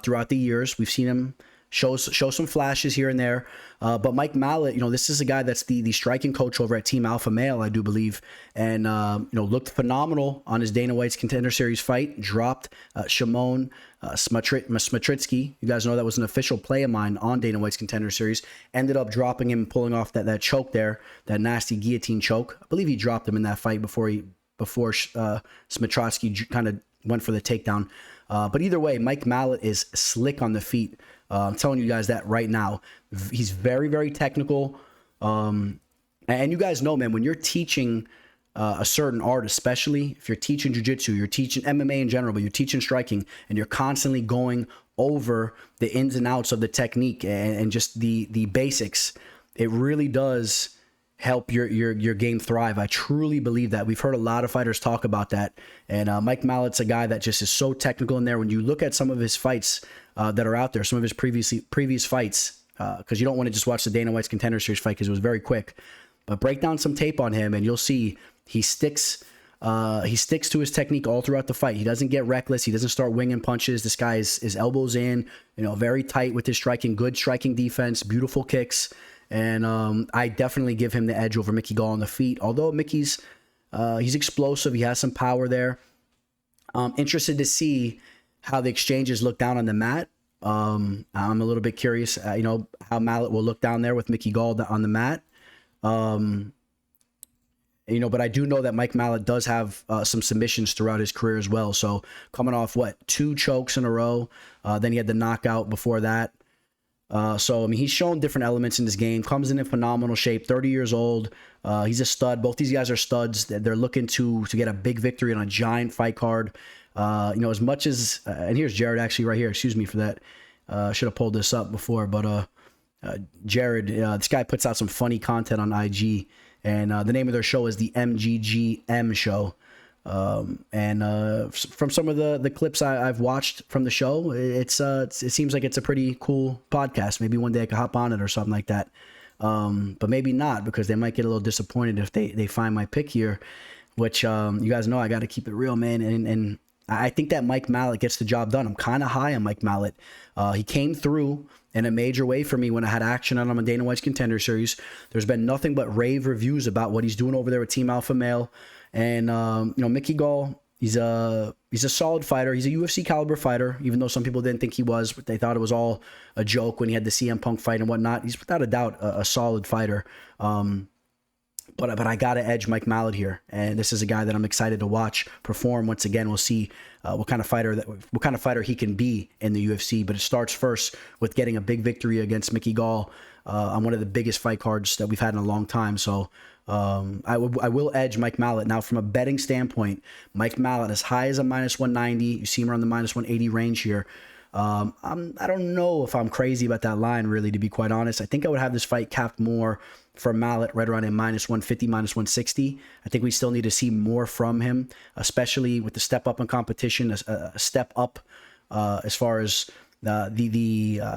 S1: throughout the years. We've seen him show some flashes here and there. But Mike Malott, this is a guy that's the striking coach over at Team Alpha Male, I do believe, and looked phenomenal on his Dana White's Contender Series fight. Dropped Szymon Smatritsky. You guys know that was an official play of mine on Dana White's Contender Series. Ended up dropping him, pulling off that choke there, that nasty guillotine choke. I believe he dropped him in that fight before Smatritsky kind of went for the takedown. But either way, Mike Malott is slick on the feet. I'm telling you guys that right now. He's very, very technical. And you guys know, man, when you're teaching a certain art, especially if you're teaching jiu-jitsu, you're teaching MMA in general, but you're teaching striking, and you're constantly going over the ins and outs of the technique and just the basics, it really does help your game thrive. I truly believe that. We've heard a lot of fighters talk about that. And Mike Malott's a guy that just is so technical in there. When you look at some of his fights that are out there, some of his previous fights, because you don't want to just watch the Dana White's Contender Series fight because it was very quick. But break down some tape on him and you'll see he sticks to his technique all throughout the fight. He doesn't get reckless. He doesn't start winging punches. This guy is elbows in, very tight with his striking, good striking defense, beautiful kicks. And I definitely give him the edge over Mickey Gall on the feet. Although Mickey's he's explosive, he has some power there. Interested to see how the exchanges look down on the mat. I'm a little bit curious, how Malott will look down there with Mickey Gall on the mat. But I do know that Mike Malott does have some submissions throughout his career as well. So coming off 2 chokes in a row, then he had the knockout before that. He's shown different elements in this game. Comes in phenomenal shape. 30 years old. He's a stud. Both these guys are studs. They're looking to get a big victory on a giant fight card. As much as and here's Jared actually right here. Excuse me for that. Should have pulled this up before, but Jared, this guy puts out some funny content on IG, and the name of their show is the MGGM Show. From some of the clips I've watched from the show, it seems like it's a pretty cool podcast. Maybe one day I could hop on it or something like that. But maybe not, because they might get a little disappointed if they find my pick here, which you guys know I got to keep it real, man. And I think that Mike Malott gets the job done. I'm kind of high on Mike Malott. He came through in a major way for me when I had action on him on Dana White's Contender Series. There's been nothing but rave reviews about what he's doing over there with Team Alpha Male. And Mickey Gall, he's a solid fighter. He's a UFC caliber fighter, even though some people didn't think he was, but they thought it was all a joke when he had the CM Punk fight and whatnot. He's without a doubt a solid fighter. But I gotta edge Mike Malott here, and this is a guy that I'm excited to watch perform. Once again, we'll see what kind of fighter he can be in the UFC. But it starts first with getting a big victory against Mickey Gall on one of the biggest fight cards that we've had in a long time. So I will edge Mike Malott. Now, from a betting standpoint, Mike Malott as high as a -190. You see him around the -180 range here. I don't know if I'm crazy about that line, really, to be quite honest. I think I would have this fight capped more for Malott right around a -150, -160. I think we still need to see more from him, especially with the step up in competition, a step up as far as the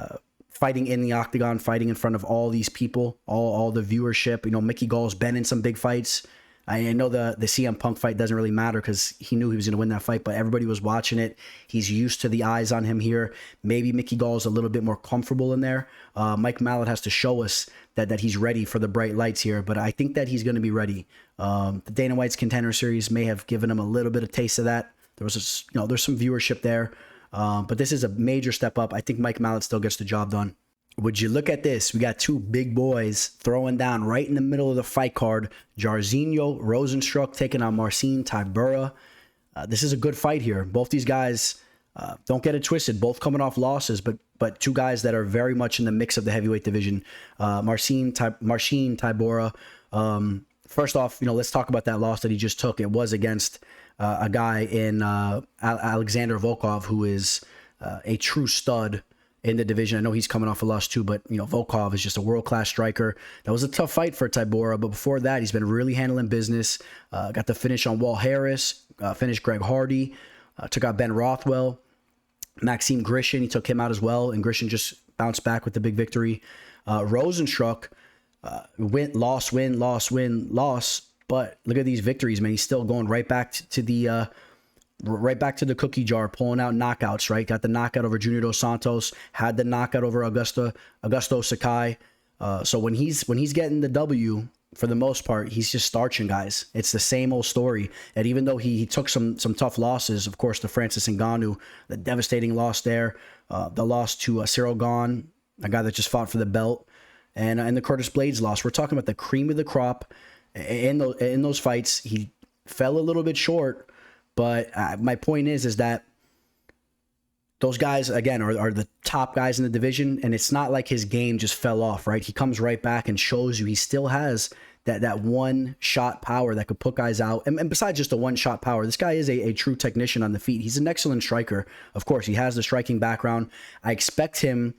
S1: fighting in the octagon, fighting in front of all these people, all the viewership. Mickey Gall's been in some big fights. I know the CM Punk fight doesn't really matter because he knew he was going to win that fight, but everybody was watching it. He's used to the eyes on him here. Maybe Mickey Gall's a little bit more comfortable in there. Mike Malott has to show us that he's ready for the bright lights here, but I think that he's going to be ready. The Dana White's Contender Series may have given him a little bit of taste of that. There's some viewership there, but this is a major step up. I think Mike Malott still gets the job done. Would you look at this? We got 2 big boys throwing down right in the middle of the fight card. Jairzinho, Rozenstruik taking on Marcin, Tybura. This is a good fight here. Both these guys, don't get it twisted, both coming off losses, but 2 guys that are very much in the mix of the heavyweight division. Marcin, Tybura. First off, let's talk about that loss that he just took. It was against a guy in Alexander Volkov, who is a true stud. in the division. I know he's coming off a loss too, but Volkov is just a world-class striker. That was a tough fight for Tybura, but before that, he's been really handling business. Got the finish on Walt Harris, finished Greg Hardy, took out Ben Rothwell, Maxime Grishin, he took him out as well, and Grishin just bounced back with the big victory. Rozenstruik, win, loss, but look at these victories, man. He's still going right back to the cookie jar, pulling out knockouts, right? Got the knockout over Junior Dos Santos, had the knockout over Augusto Sakai. So when he's getting the W, for the most part, he's just starching guys. It's the same old story. And even though he took some tough losses, of course, to Francis Ngannou, the devastating loss there, the loss to Cyril Gahn, a guy that just fought for the belt, and the Curtis Blades loss. We're talking about the cream of the crop. In those fights, he fell a little bit short, but my point is that those guys, again, are the top guys in the division, and it's not like his game just fell off, right? He comes right back and shows you he still has that one-shot power that could put guys out. And besides just a one-shot power, this guy is a true technician on the feet. He's an excellent striker. Of course, he has the striking background. I expect him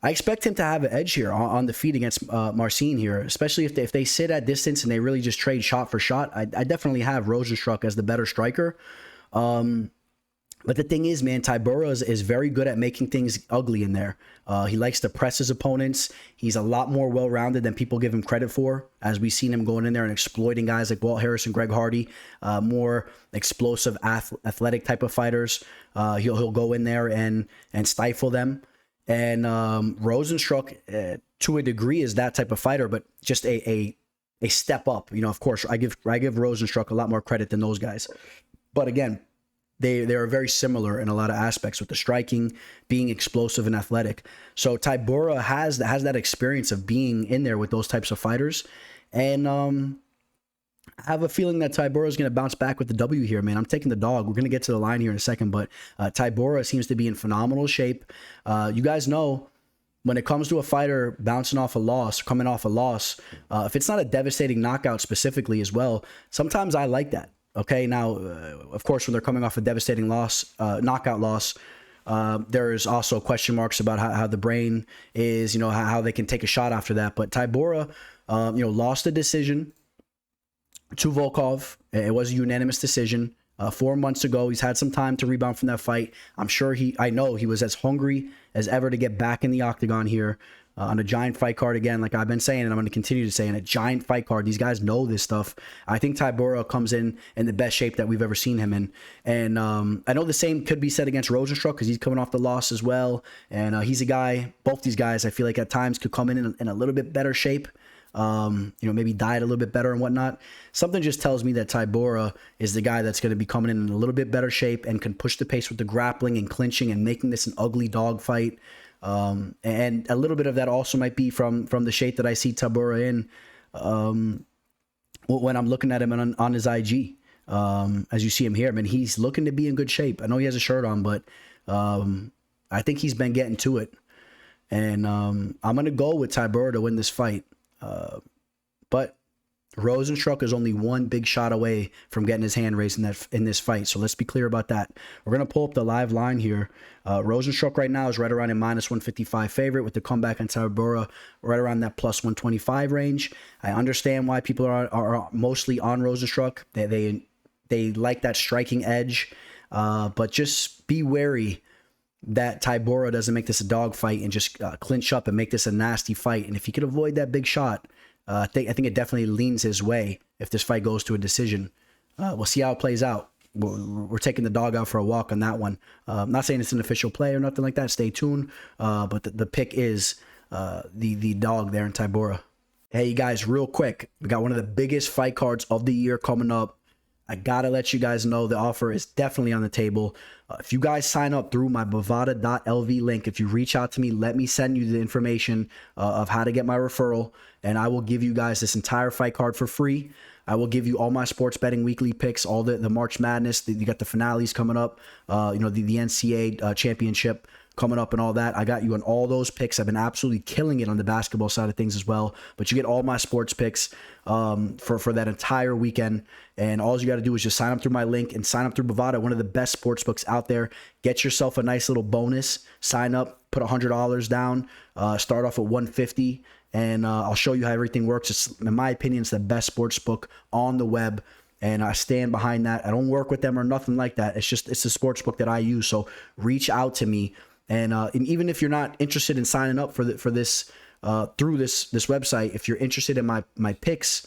S1: to have an edge here on the feet against Marcin here, especially if they sit at distance and they really just trade shot for shot. I definitely have Rozenstruik as the better striker. But the thing is, man, Tybura is very good at making things ugly in there. He likes to press his opponents. He's a lot more well-rounded than people give him credit for, as we've seen him going in there and exploiting guys like Walt Harris and Greg Hardy, more explosive, athletic type of fighters. He'll go in there and stifle them. And Rozenstruik, to a degree, is that type of fighter, but just a step up. Of course, I give Rozenstruik a lot more credit than those guys. But again, they are very similar in a lot of aspects with the striking, being explosive and athletic. So Tybura has that experience of being in there with those types of fighters. And I have a feeling that Tybura is going to bounce back with the W here, man. I'm taking the dog. We're going to get to the line here in a second, but Tybura seems to be in phenomenal shape. You guys know, when it comes to a fighter bouncing off a loss, coming off a loss, if it's not a devastating knockout specifically as well, sometimes I like that. Okay, now, of course, when they're coming off a devastating loss, knockout loss, there's also question marks about how the brain is, how they can take a shot after that. But Tybura, lost the decision to Volkov. It was a unanimous decision 4 months ago. He's had some time to rebound from that fight. I know he was as hungry as ever to get back in the octagon here on a giant fight card again, like I've been saying, and I'm going to continue to say, in a giant fight card. These guys know this stuff. I think Tybura comes in the best shape that we've ever seen him in. And I know the same could be said against Rozenstruik, because he's coming off the loss as well. And he's a guy, both these guys, I feel like at times could come in a little bit better shape. Maybe diet a little bit better and whatnot. Something just tells me that Tybura is the guy that's going to be coming in a little bit better shape and can push the pace with the grappling and clinching and making this an ugly dog fight. And a little bit of that also might be from the shape that I see Tybura in when I'm looking at him on his IG. As you see him here, I mean, he's looking to be in good shape. I know he has a shirt on, but I think he's been getting to it. And I'm going to go with Tybura to win this fight. But Rozenstruik is only one big shot away from getting his hand raised in this fight. So let's be clear about that. We're going to pull up the live line here. Rozenstruik right now is right around a -155 favorite, with the comeback on Tybura right around that +125 range. I understand why people are mostly on Rozenstruik. They like that striking edge, but just be wary that Tybura doesn't make this a dog fight and just clinch up and make this a nasty fight. And if he could avoid that big shot, I think it definitely leans his way if this fight goes to a decision. We'll see how it plays out. We're taking the dog out for a walk on that one. I'm not saying it's an official play or nothing like that. Stay tuned. But the pick is the dog there in Tybura. Hey, you guys, real quick. We got one of the biggest fight cards of the year coming up. I got to let you guys know the offer is definitely on the table. If you guys sign up through my bovada.lv link, if you reach out to me, let me send you the information of how to get my referral, and I will give you guys this entire fight card for free. I will give you all my sports betting weekly picks, all the March Madness. You got the finales coming up, the NCAA championship coming up and all that. I got you on all those picks. I've been absolutely killing it on the basketball side of things as well. But you get all my sports picks for that entire weekend. And all you got to do is just sign up through my link and sign up through Bovada, one of the best sports books out there. Get yourself a nice little bonus. Sign up. put $100 down, start off at 150, and I'll show you how everything works. It's, in my opinion, it's the best sports book on the web, and I stand behind that. I don't work with them or nothing like that. It's the sports book that I use. So reach out to me, and even if you're not interested in signing up for this through this website, if you're interested in my picks,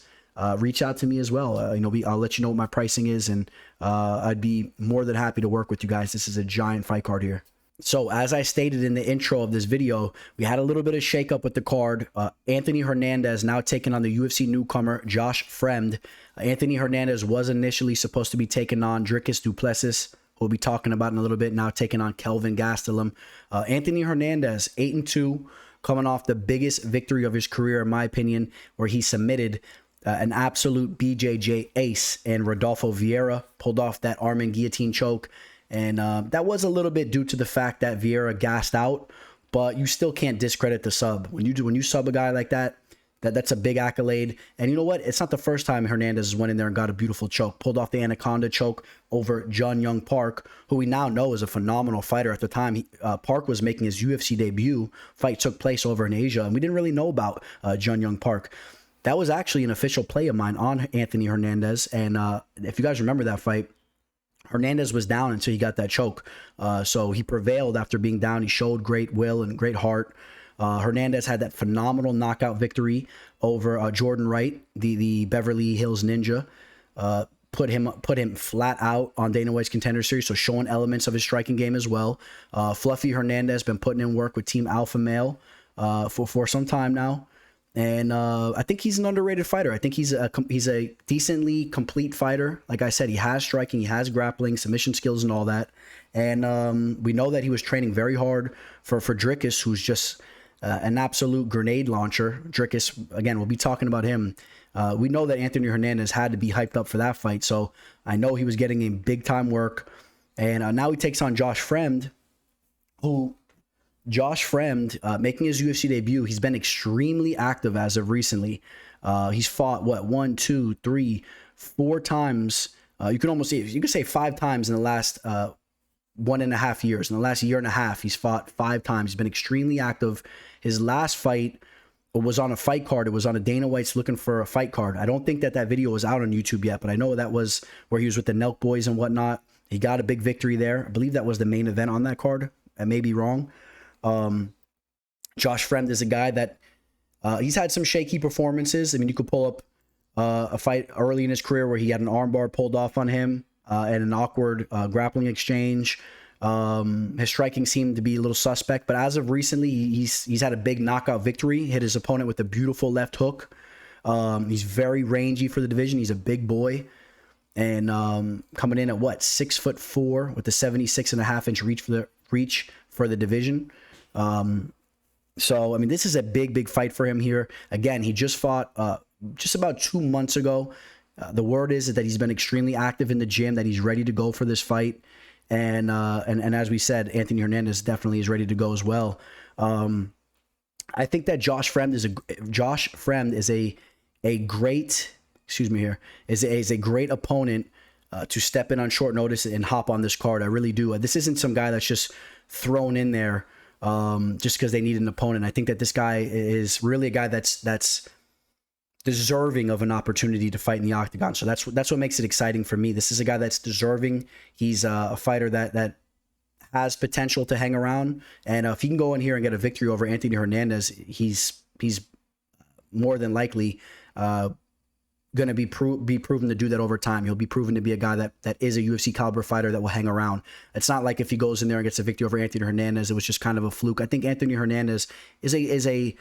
S1: reach out to me as well. I'll let you know what my pricing is, and I'd be more than happy to work with you guys. This is a giant fight card here. So as I stated in the intro of this video, we had a little bit of shakeup with the card. Anthony Hernandez now taking on the UFC newcomer Josh Fremd. Anthony Hernandez was initially supposed to be taking on Dricus du Plessis, who we'll be talking about in a little bit, now taking on Kelvin Gastelum. Anthony Hernandez, 8-2, coming off the biggest victory of his career, in my opinion, where he submitted an absolute BJJ ace, and Rodolfo Vieira pulled off that arm and guillotine choke. And that was a little bit due to the fact that Vieira gassed out, but you still can't discredit the sub. When you sub a guy like that, that's a big accolade. And you know what? It's not the first time Hernandez went in there and got a beautiful choke. Pulled off the Anaconda choke over Jung Park, who we now know is a phenomenal fighter. At the time, Park was making his UFC debut. Fight took place over in Asia, and we didn't really know about Jung Park. That was actually an official play of mine on Anthony Hernandez. And if you guys remember that fight, Hernandez was down until he got that choke. So he prevailed after being down. He showed great will and great heart. Hernandez had that phenomenal knockout victory over Jordan Wright, the Beverly Hills Ninja. Put him flat out on Dana White's Contender Series, so showing elements of his striking game as well. Fluffy Hernandez been putting in work with Team Alpha Male for some time now. And I think he's an underrated fighter. I think he's a decently complete fighter. Like I said, he has striking, he has grappling, submission skills, and all that. And we know that he was training very hard for Dricus, who's just an absolute grenade launcher. Dricus, again, we'll be talking about him. We know that Anthony Hernandez had to be hyped up for that fight, so I know he was getting in big time work. And now he takes on Josh Fremd, making his UFC debut. He's been extremely active as of recently. He's fought, 1, 2, 3, 4 times. You could say 5 times in the last 1.5 years. In the last year and a half, he's fought 5 times. He's been extremely active. His last fight was on a fight card. It was on a Dana White's Looking for a Fight card. I don't think that video was out on YouTube yet, but I know that was where he was with the Nelk Boys and whatnot. He got a big victory there. I believe that was the main event on that card. I may be wrong. Josh Fremd is a guy that he's had some shaky performances. I mean, you could pull up a fight early in his career where he had an armbar pulled off on him and an awkward grappling exchange. His striking seemed to be a little suspect, but as of recently, he's had a big knockout victory. Hit his opponent with a beautiful left hook. He's very rangy for the division. He's a big boy, and coming in at 6'4" with a 76.5-inch reach for the division. So I mean, this is a big fight for him here. Again, he just fought just about 2 months ago. The word is that he's been extremely active in the gym, that he's ready to go for this fight. And as we said, Anthony Hernandez definitely is ready to go as well. I think that Josh Fremd is a great opponent to step in on short notice and hop on this card. I really do. This isn't some guy that's just thrown in there just because they need an opponent. I think that this guy is really a guy that's deserving of an opportunity to fight in the octagon. So that's what makes it exciting for me. This is a guy that's deserving. He's a fighter that has potential to hang around. And if he can go in here and get a victory over Anthony Hernandez, he's more than likely going to be proven to do that over time. He'll be proven to be a guy that is a UFC caliber fighter that will hang around. It's not like if he goes in there and gets a victory over Anthony Hernandez, it was just kind of a fluke. I think Anthony Hernandez is a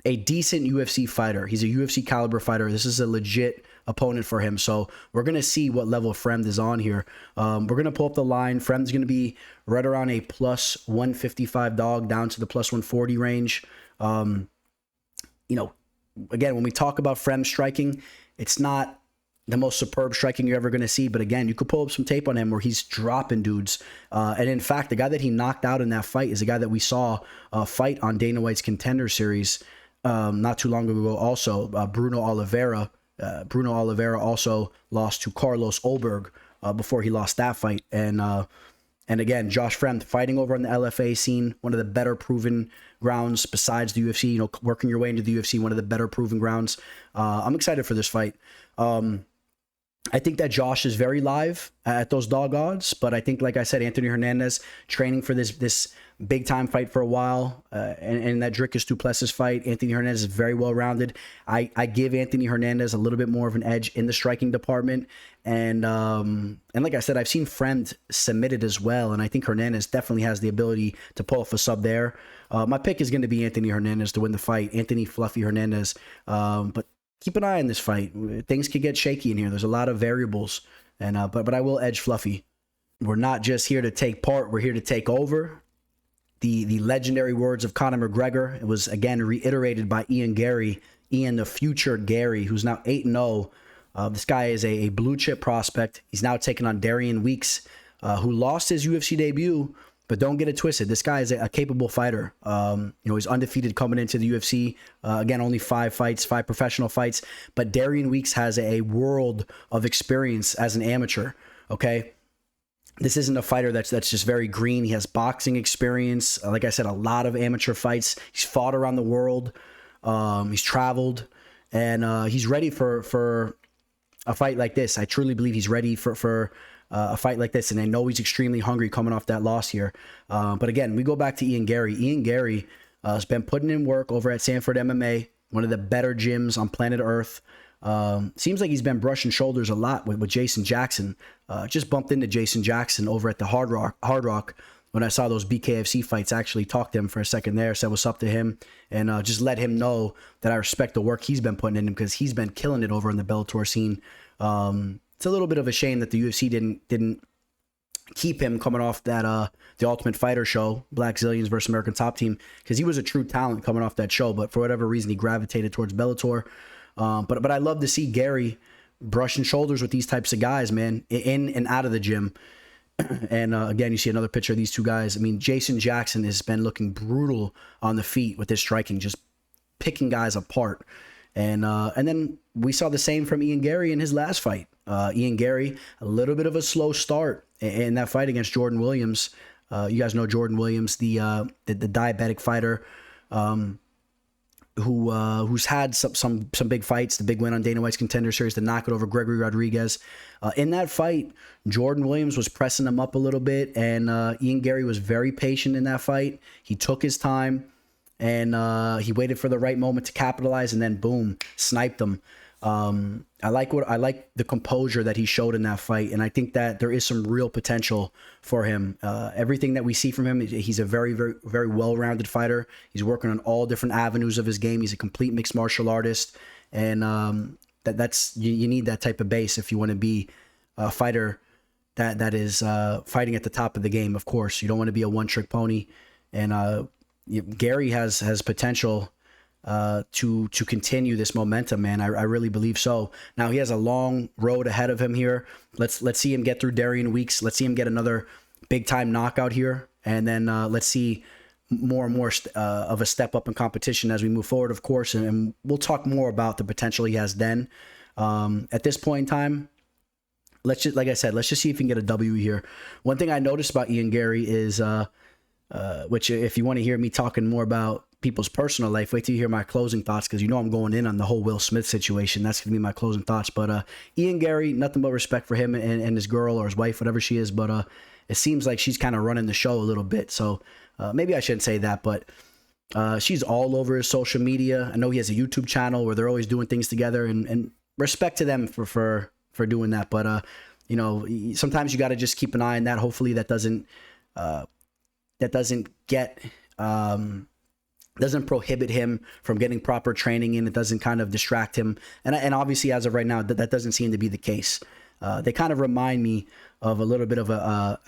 S1: decent UFC fighter. He's a UFC caliber fighter. This is a legit opponent for him. So we're going to see what level Fremd is on here. We're going to pull up the line. Fremd's going to be right around a plus 155 dog down to the plus 140 range. Again, when we talk about Fremd striking, it's not the most superb striking you're ever going to see. But again, you could pull up some tape on him where he's dropping dudes. And in fact, the guy that he knocked out in that fight is a guy that we saw fight on Dana White's Contender Series not too long ago also, Bruno Oliveira. Bruno Oliveira also lost to Carlos Olberg before he lost that fight. And And again, Josh Fremd fighting over on the LFA scene, one of the better proven grounds besides the UFC, you know, working your way into the UFC, one of the better proven grounds. I'm excited for this fight. I think that Josh is very live at those dog odds, but I think, like I said, Anthony Hernandez training for this big time fight for a while, and that Dricus du Plessis fight, Anthony Hernandez is very well rounded. I give Anthony Hernandez a little bit more of an edge in the striking department, and like I said, I've seen Fremd submitted as well, and I think Hernandez definitely has the ability to pull off a sub there. My pick is going to be Anthony Hernandez to win the fight, Anthony Fluffy Hernandez, but keep an eye on this fight. Things could get shaky in here. There's a lot of variables, and but I will edge Fluffy. We're not just here to take part. We're here to take over. The legendary words of Conor McGregor. It was again reiterated by Ian Garry, Ian the future Garry, who's now 8-0. This guy is a blue chip prospect. He's now taking on Darian Weeks, who lost his UFC debut. But don't get it twisted. This guy is a capable fighter. You know, he's undefeated coming into the UFC. Again, only 5 professional fights. But Darian Weeks has a world of experience as an amateur. Okay, this isn't a fighter that's just very green. He has boxing experience. Like I said, a lot of amateur fights. He's fought around the world. He's traveled, and he's ready for a fight like this. I truly believe he's ready for a fight like this, and I know he's extremely hungry coming off that loss here. But again, we go back to Ian Garry. Ian Garry has been putting in work over at Sanford MMA, one of the better gyms on planet Earth. Seems like he's been brushing shoulders a lot with Jason Jackson. Just bumped into Jason Jackson over at the Hard Rock when I saw those BKFC fights. Actually talked to him for a second there, said what's up to him, and just let him know that I respect the work he's been putting in him, because he's been killing it over in the Bellator scene. It's a little bit of a shame that the UFC didn't keep him coming off that the Ultimate Fighter show, Black Zillions versus American Top Team, because he was a true talent coming off that show, but for whatever reason he gravitated towards Bellator. But I love to see Garry brushing shoulders with these types of guys, man, in and out of the gym. And again, you see another picture of these two guys. I mean, Jason Jackson has been looking brutal on the feet with his striking, just picking guys apart. And then we saw the same from Ian Garry in his last fight. Ian Garry, a little bit of a slow start in that fight against Jordan Williams. You guys know Jordan Williams, the diabetic fighter, who's had some big fights. The big win on Dana White's Contender Series, the knockout over Gregory Rodriguez. In that fight, Jordan Williams was pressing him up a little bit, and Ian Garry was very patient in that fight. He took his time, and he waited for the right moment to capitalize, and then boom, sniped him. I like the composure that he showed in that fight, and I think that there is some real potential for him. Everything that we see from him, he's a very, very, very well-rounded fighter. He's working on all different avenues of his game. He's a complete mixed martial artist, and that's you need that type of base if you want to be a fighter that is fighting at the top of the game. Of course, you don't want to be a one-trick pony, and Garry has potential to continue this momentum, man. I really believe so. Now he has a long road ahead of him here. Let's see him get through Darian Weeks. Let's see him get another big time knockout here, and then let's see more and more of a step up in competition as we move forward, of course. And we'll talk more about the potential he has then. At this point in time, let's just see if we can get a W here. One thing I noticed about Ian Garry is, which if you want to hear me talking more about people's personal life, wait till you hear my closing thoughts, because you know I'm going in on the whole Will Smith situation. That's gonna be my closing thoughts. But Ian Garry, nothing but respect for him and his girl or his wife, whatever she is. But it seems like she's kind of running the show a little bit. So maybe I shouldn't say that, but she's all over his social media. I know he has a YouTube channel where they're always doing things together, and respect to them for doing that. But you know, sometimes you got to just keep an eye on that. Hopefully that doesn't get doesn't prohibit him from getting proper training in. It doesn't kind of distract him. And obviously, as of right now, that doesn't seem to be the case. They kind of remind me of a little bit of a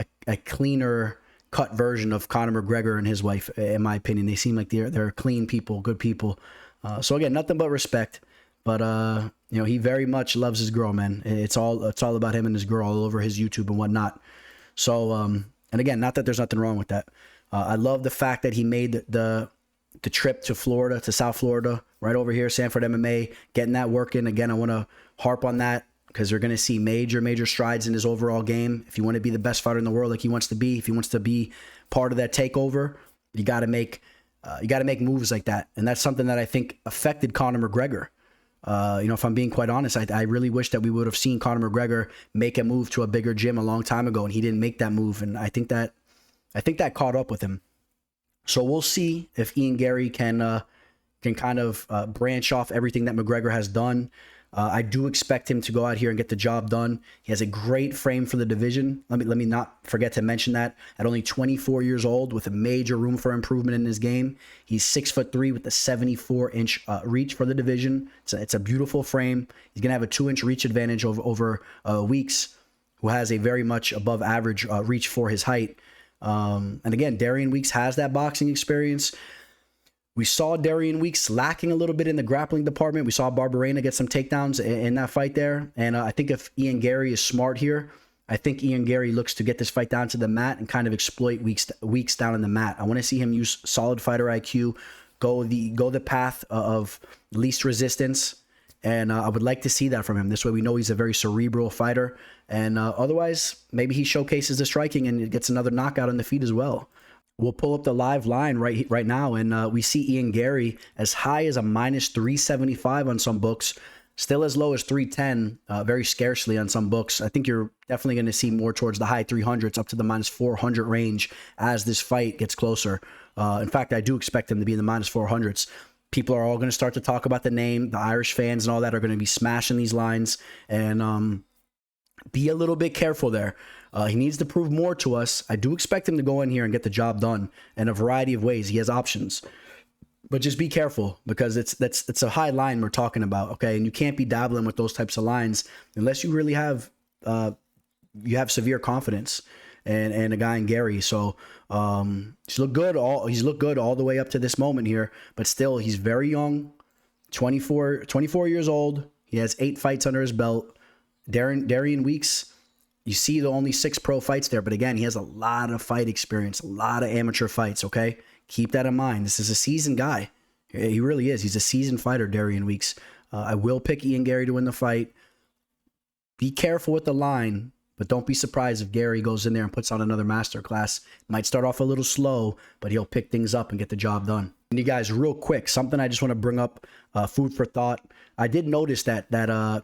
S1: cleaner cut version of Conor McGregor and his wife, in my opinion. They seem like they're clean people, good people. So again, nothing but respect. But you know, he very much loves his girl, man. It's all about him and his girl all over his YouTube and whatnot. So and again, not that there's nothing wrong with that. I love the fact that he made the trip to Florida, to South Florida, right over here, Sanford MMA, getting that work in. Again, I want to harp on that. because you're going to see major strides in his overall game. If you want to be the best fighter in the world like he wants to be, if he wants to be part of that takeover, you got to make moves like that. And that's something that I think affected Conor McGregor. If I'm being quite honest, I really wish that we would have seen Conor McGregor make a move to a bigger gym a long time ago, and he didn't make that move. And I think that caught up with him. So we'll see if Ian Garry can kind of branch off everything that McGregor has done. I do expect him to go out here and get the job done. He has a great frame for the division. Let me not forget to mention that. At only 24 years old, with a major room for improvement in his game, he's 6'3" with a 74-inch reach for the division. It's a beautiful frame. He's gonna have a 2-inch reach advantage over Weeks, who has a very much above average reach for his height. And again, Darian Weeks has that boxing experience. We saw Darian Weeks lacking a little bit in the grappling department. We saw Barberena get some takedowns in that fight there. And I think if Ian Garry is smart here, I think Ian Garry looks to get this fight down to the mat and kind of exploit Weeks down in the mat. I want to see him use solid fighter IQ, go the path of least resistance. And I would like to see that from him. This way we know he's a very cerebral fighter. And otherwise, maybe he showcases the striking and gets another knockout on the feet as well. We'll pull up the live line right now, and we see Ian Garry as high as a -375 on some books, still as low as 310, very scarcely on some books. I think you're definitely going to see more towards the high 300s, up to the -400 range as this fight gets closer. In fact, I do expect him to be in the -400s. People are all going to start to talk about the name. The Irish fans and all that are going to be smashing these lines, and be a little bit careful there. He needs to prove more to us. I do expect him to go in here and get the job done in a variety of ways. He has options, but just be careful, because it's a high line we're talking about, okay? And you can't be dabbling with those types of lines unless you really have severe confidence and a guy in Garry. So he's looked good all the way up to this moment here, but still he's very young, 24 years old. He has 8 fights under his belt. Darian Weeks, you see the only 6 pro fights there, but again, he has a lot of fight experience, a lot of amateur fights, okay? Keep that in mind. This is a seasoned guy. He really is. He's a seasoned fighter, Darian Weeks. I will pick Ian Garry to win the fight. Be careful with the line, but don't be surprised if Garry goes in there and puts on another masterclass. Might start off a little slow, but he'll pick things up and get the job done. And you guys, real quick, something I just want to bring up, food for thought. I did notice that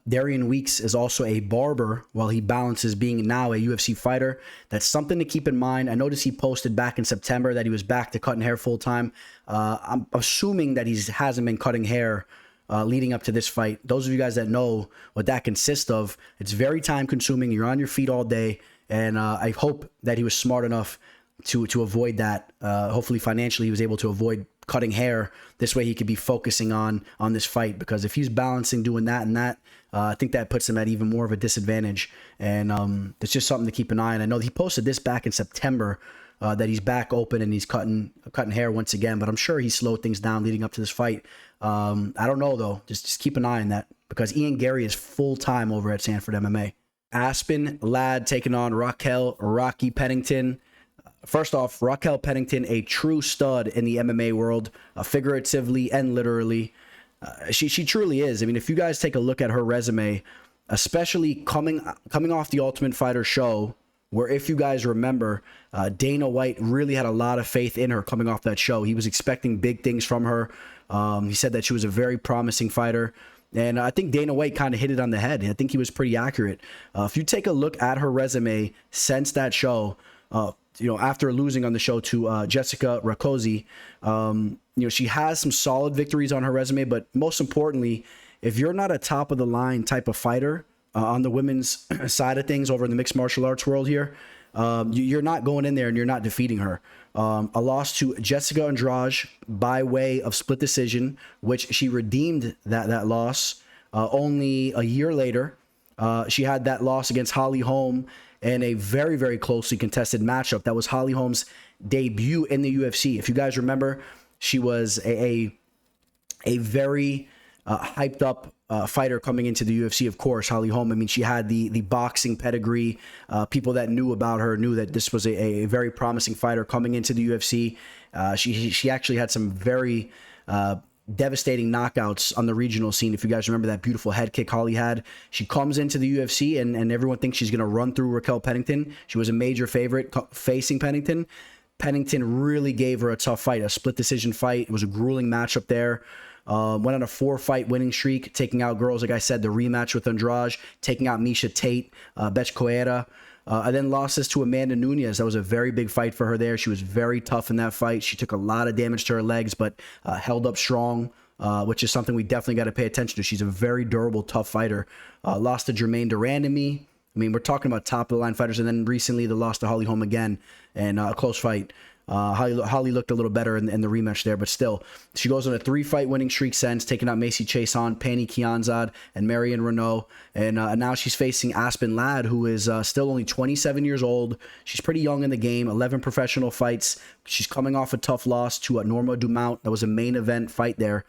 S1: Darian Weeks is also a barber while he balances being now a UFC fighter. That's something to keep in mind. I noticed he posted back in September that he was back to cutting hair full time. I'm assuming that he hasn't been cutting hair leading up to this fight. Those of you guys that know what that consists of, it's very time consuming. You're on your feet all day. And I hope that he was smart enough to avoid that. Hopefully financially he was able to avoid cutting hair. This way he could be focusing on this fight, because if he's balancing doing that and that, I think that puts him at even more of a disadvantage. And it's just something to keep an eye on. I know he posted this back in September, that he's back open and he's cutting hair once again, but I'm sure he slowed things down leading up to this fight. I don't know though. Just keep an eye on that, because Ian Garry is full time over at Sanford MMA. Aspen Ladd taking on Raquel Rocky Pennington. First off, Raquel Pennington, a true stud in the MMA world, figuratively and literally. She truly is. I mean, if you guys take a look at her resume, especially coming off the Ultimate Fighter show, where, if you guys remember, Dana White really had a lot of faith in her coming off that show. He was expecting big things from her. He said that she was a very promising fighter. And I think Dana White kind of hit it on the head. I think he was pretty accurate. If you take a look at her resume since that show, after losing on the show to Jessica Rakoczy, she has some solid victories on her resume. But most importantly, if you're not a top of the line type of fighter on the women's side of things over in the mixed martial arts world here, you're not going in there and you're not defeating her. A loss to Jessica Andrade by way of split decision, which she redeemed that loss only a year later. She had that loss against Holly Holm in a very, very closely contested matchup. That was Holly Holm's debut in the UFC. If you guys remember, she was a very hyped up fighter coming into the UFC, of course. Holly Holm, I mean, she had the boxing pedigree. People that knew about her knew that this was a very promising fighter coming into the UFC. She actually had some very devastating knockouts on the regional scene. If you guys remember that beautiful head kick Holly had, she comes into the UFC and everyone thinks she's going to run through Raquel Pennington. She was a major favorite facing Pennington. Pennington really gave her a tough fight, a split decision fight. It was a grueling matchup there. Went on a 4-fight winning streak, taking out girls, like I said, the rematch with Andrade, taking out Misha Tate, Bech Coeta. And then lost this to Amanda Nunes. That was a very big fight for her there. She was very tough in that fight. She took a lot of damage to her legs, but held up strong, which is something we definitely got to pay attention to. She's a very durable, tough fighter. Lost to Germaine Durandamy. I mean, we're talking about top-of-the-line fighters, and then recently the loss to Holly Holm again, and a close fight. Holly looked a little better in the rematch there, but still, she goes on a 3-fight winning streak since, taking out Macy Chiasson, Pani Kianzad, and Marion Renault, and now she's facing Aspen Ladd, who is still only 27 years old. She's pretty young in the game, 11 professional fights. She's coming off a tough loss to Norma Dumont. That was a main event fight there.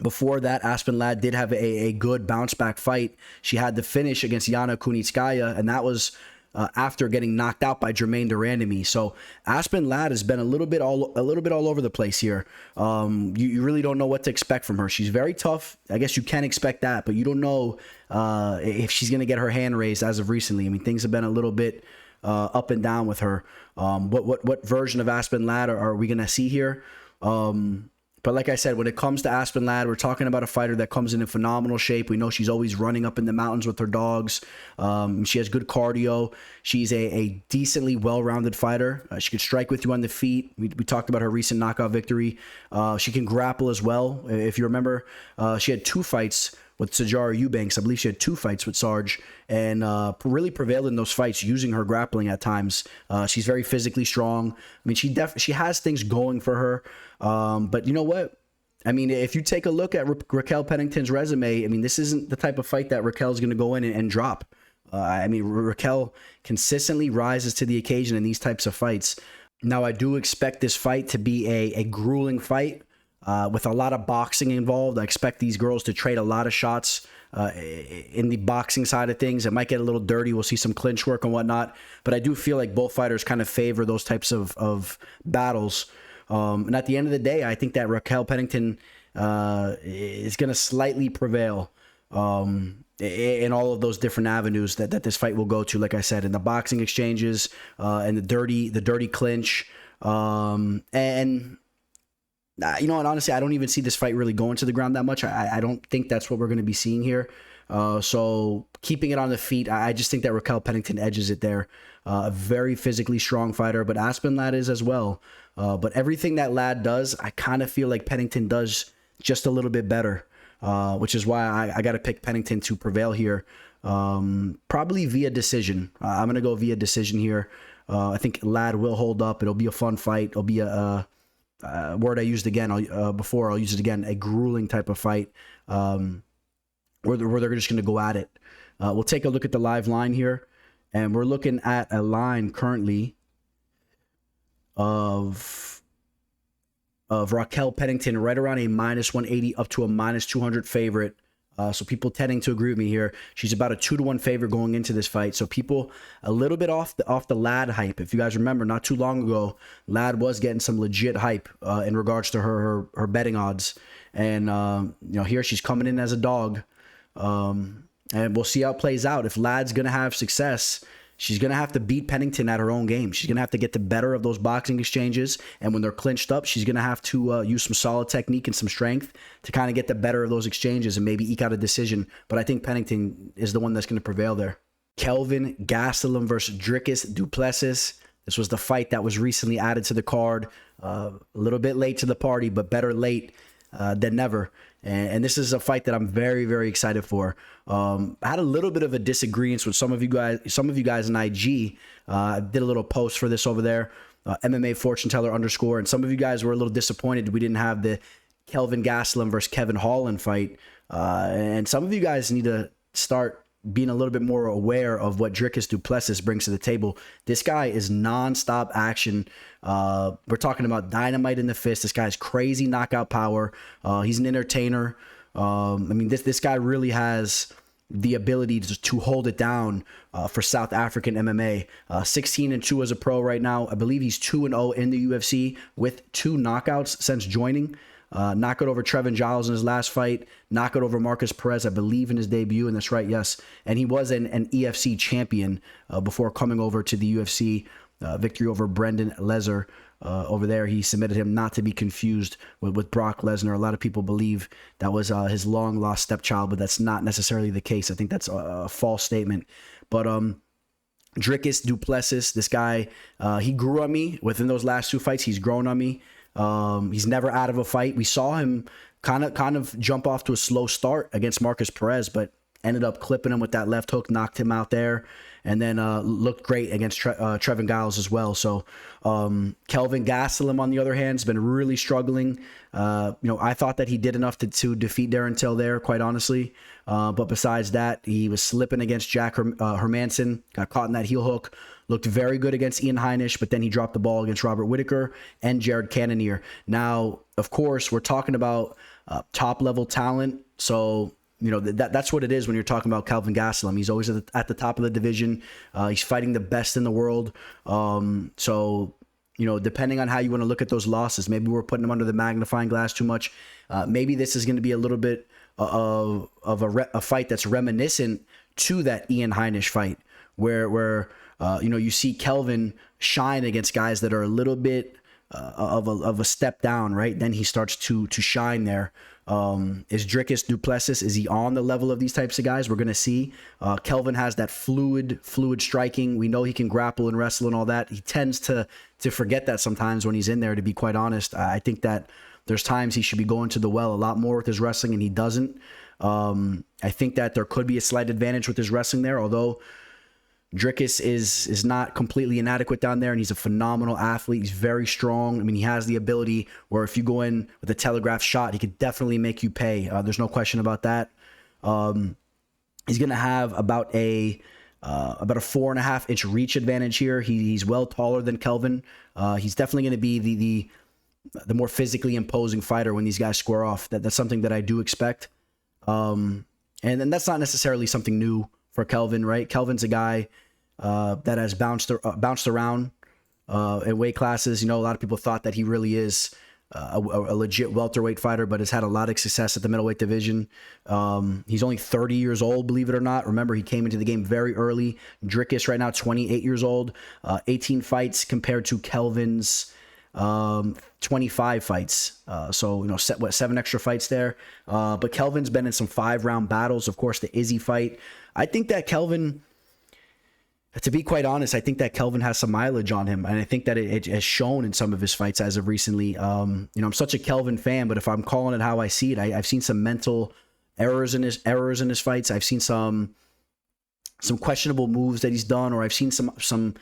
S1: Before that, Aspen Ladd did have a good bounce-back fight. She had the finish against Yana Kunitskaya, and that was after getting knocked out by Germaine Durandamy. So Aspen Ladd has been a little bit all over the place here. You really don't know what to expect from her. She's very tough. I guess you can expect that, but you don't know if she's going to get her hand raised as of recently. I mean, things have been a little bit up and down with her. What version of Aspen Ladd are we going to see here? But like I said, when it comes to Aspen Ladd, we're talking about a fighter that comes in phenomenal shape. We know she's always running up in the mountains with her dogs. She has good cardio. She's a decently well-rounded fighter. She can strike with you on the feet. We talked about her recent knockout victory. She can grapple as well. If you remember, she had 2 fights with Sijara Eubanks. I believe she had 2 fights with Sarge and really prevailed in those fights using her grappling at times. She's very physically strong. I mean, she has things going for her. But you know what? I mean, if you take a look at Raquel Pennington's resume, I mean, this isn't the type of fight that Raquel's going to go in and drop. I mean, Raquel consistently rises to the occasion in these types of fights. Now, I do expect this fight to be a grueling fight. With a lot of boxing involved. I expect these girls to trade a lot of shots in the boxing side of things. It might get a little dirty. We'll see some clinch work and whatnot. But I do feel like both fighters kind of favor those types of battles. And at the end of the day, I think that Raquel Pennington is going to slightly prevail in all of those different avenues that this fight will go to. Like I said, in the boxing exchanges and the dirty clinch. And you know, and honestly, I don't even see this fight really going to the ground that much. I don't think that's what we're going to be seeing here. So keeping it on the feet, I just think that Raquel Pennington edges it there. A very physically strong fighter, but Aspen Ladd is as well. But everything that Ladd does, I kind of feel like Pennington does just a little bit better, which is why I got to pick Pennington to prevail here. Probably via decision. I'm going to go via decision here. I think Ladd will hold up. It'll be a fun fight. It'll be a word I used again before. I'll use it again. A grueling type of fight where they're just going to go at it. We'll take a look at the live line here, and we're looking at a line currently of Raquel Pennington right around a -180 up to a -200 favorite. So people tending to agree with me here. She's about a 2-1 favorite going into this fight. So people a little bit off the Ladd hype. If you guys remember, not too long ago, Ladd was getting some legit hype in regards to her betting odds. And you know, here she's coming in as a dog. And we'll see how it plays out. If Ladd's gonna have success, she's going to have to beat Pennington at her own game. She's going to have to get the better of those boxing exchanges. And when they're clinched up, she's going to have to use some solid technique and some strength to kind of get the better of those exchanges and maybe eke out a decision. But I think Pennington is the one that's going to prevail there. Kelvin Gastelum versus Dricus du Plessis. This was the fight that was recently added to the card. A little bit late to the party, but better late than never. And this is a fight that I'm very, very excited for. I had a little bit of a disagreement with some of you guys in IG. I did a little post for this over there, MMA Fortune Teller _, and some of you guys were a little disappointed we didn't have the Kelvin Gastelum versus Kevin Holland fight. And some of you guys need to start being a little bit more aware of what Dricus du Plessis brings to the table. This guy is non-stop action. We're talking about dynamite in the fist. This guy has crazy knockout power. He's an entertainer. I mean, this guy really has the ability to hold it down for South African MMA. 16-2 as a pro right now. I believe he's 2-0 in the UFC with 2 knockouts since joining. Knock it over Trevin Giles in his last fight. Knock it over Marcus Perez, I believe, in his debut. And that's right, yes. And he was an EFC champion before coming over to the UFC. Victory over Brendan Lesnar. Over there, he submitted him, not to be confused with Brock Lesnar. A lot of people believe that was his long-lost stepchild, but that's not necessarily the case. I think that's a false statement. But Dricus du Plessis, this guy, he grew on me within those last 2 fights. He's grown on me. He's never out of a fight. We saw him kind of jump off to a slow start against Marcus Perez, but ended up clipping him with that left hook, knocked him out there, and then looked great against Trevin Giles as well. So Kelvin Gastelum, on the other hand, has been really struggling. I thought that he did enough to defeat Dern until there, quite honestly. But besides that, he was slipping against Jack Hermanson, got caught in that heel hook, looked very good against Ian Heinisch, but then he dropped the ball against Robert Whittaker and Jared Cannonier. Now, of course, we're talking about top-level talent, so that's what it is when you're talking about Kelvin Gastelum. He's always at the top of the division. He's fighting the best in the world. So depending on how you want to look at those losses, maybe we're putting him under the magnifying glass too much. Maybe this is going to be a little bit of a fight that's reminiscent to that Ian Heinisch fight, where you see Kelvin shine against guys that are a little bit of a step down, right? Then he starts to shine there. Is Dricus du Plessis, is he on the level of these types of guys? We're going to see. Kelvin has that fluid striking. We know he can grapple and wrestle and all that. He tends to forget that sometimes when he's in there, to be quite honest. I think that there's times he should be going to the well a lot more with his wrestling, and he doesn't. I think that there could be a slight advantage with his wrestling there, although Dricus is not completely inadequate down there, and he's a phenomenal athlete. He's very strong. I mean, he has the ability where if you go in with a telegraph shot, he could definitely make you pay. There's no question about that. He's going to have about a 4.5 inch reach advantage here. He's well taller than Kelvin. He's definitely going to be the more physically imposing fighter when these guys square off. That's something that I do expect. And then that's not necessarily something new for Kelvin, right? Kelvin's a guy that has bounced around in weight classes. A lot of people thought that he really is a legit welterweight fighter, but has had a lot of success at the middleweight division. He's only 30 years old, believe it or not. Remember, he came into the game very early. Dricus right now, 28 years old, 18 fights compared to Kelvin's 25 fights. So 7 extra fights there. But Kelvin's been in some 5-round battles. Of course, the Izzy fight. I think that Kelvin, to be quite honest, I think that Kelvin has some mileage on him, and I think that it has shown in some of his fights as of recently. I'm such a Kelvin fan, but if I'm calling it how I see it, I've seen some mental errors in his fights. I've seen some questionable moves that he's done, or I've seen some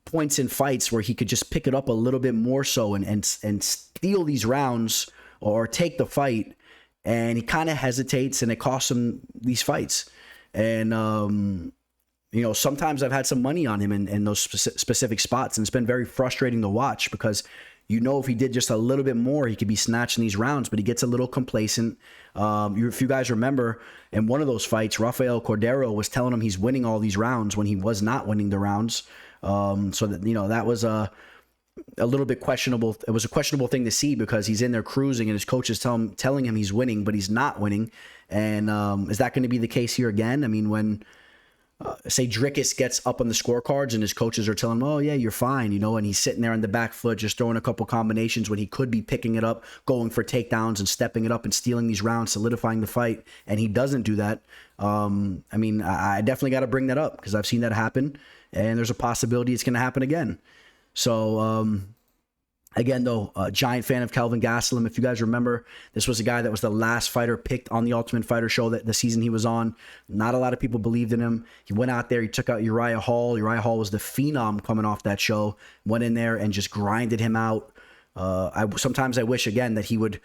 S1: points in fights where he could just pick it up a little bit more so and steal these rounds or take the fight, and he kind of hesitates, and it costs him these fights. And sometimes I've had some money on him in those specific spots, and it's been very frustrating to watch because if he did just a little bit more, he could be snatching these rounds, but he gets a little complacent. If you guys remember, in one of those fights, Rafael Cordero was telling him he's winning all these rounds when he was not winning the rounds. So that that was a little bit questionable. It was a questionable thing to see because he's in there cruising and his coach is telling him he's winning, but he's not winning. And is that going to be the case here again? I mean, when say Dricus gets up on the scorecards and his coaches are telling him, "Oh yeah, you're fine," and he's sitting there on the back foot just throwing a couple combinations when he could be picking it up, going for takedowns and stepping it up and stealing these rounds, solidifying the fight, and he doesn't do that. I definitely got to bring that up because I've seen that happen, and there's a possibility it's going to happen again. So again, though, giant fan of Kelvin Gastelum. If you guys remember, this was a guy that was the last fighter picked on the Ultimate Fighter show that the season he was on. Not a lot of people believed in him. He went out there, he took out Uriah Hall. Uriah Hall was the phenom coming off that show. Went in there and just grinded him out. Sometimes I wish, again, that he would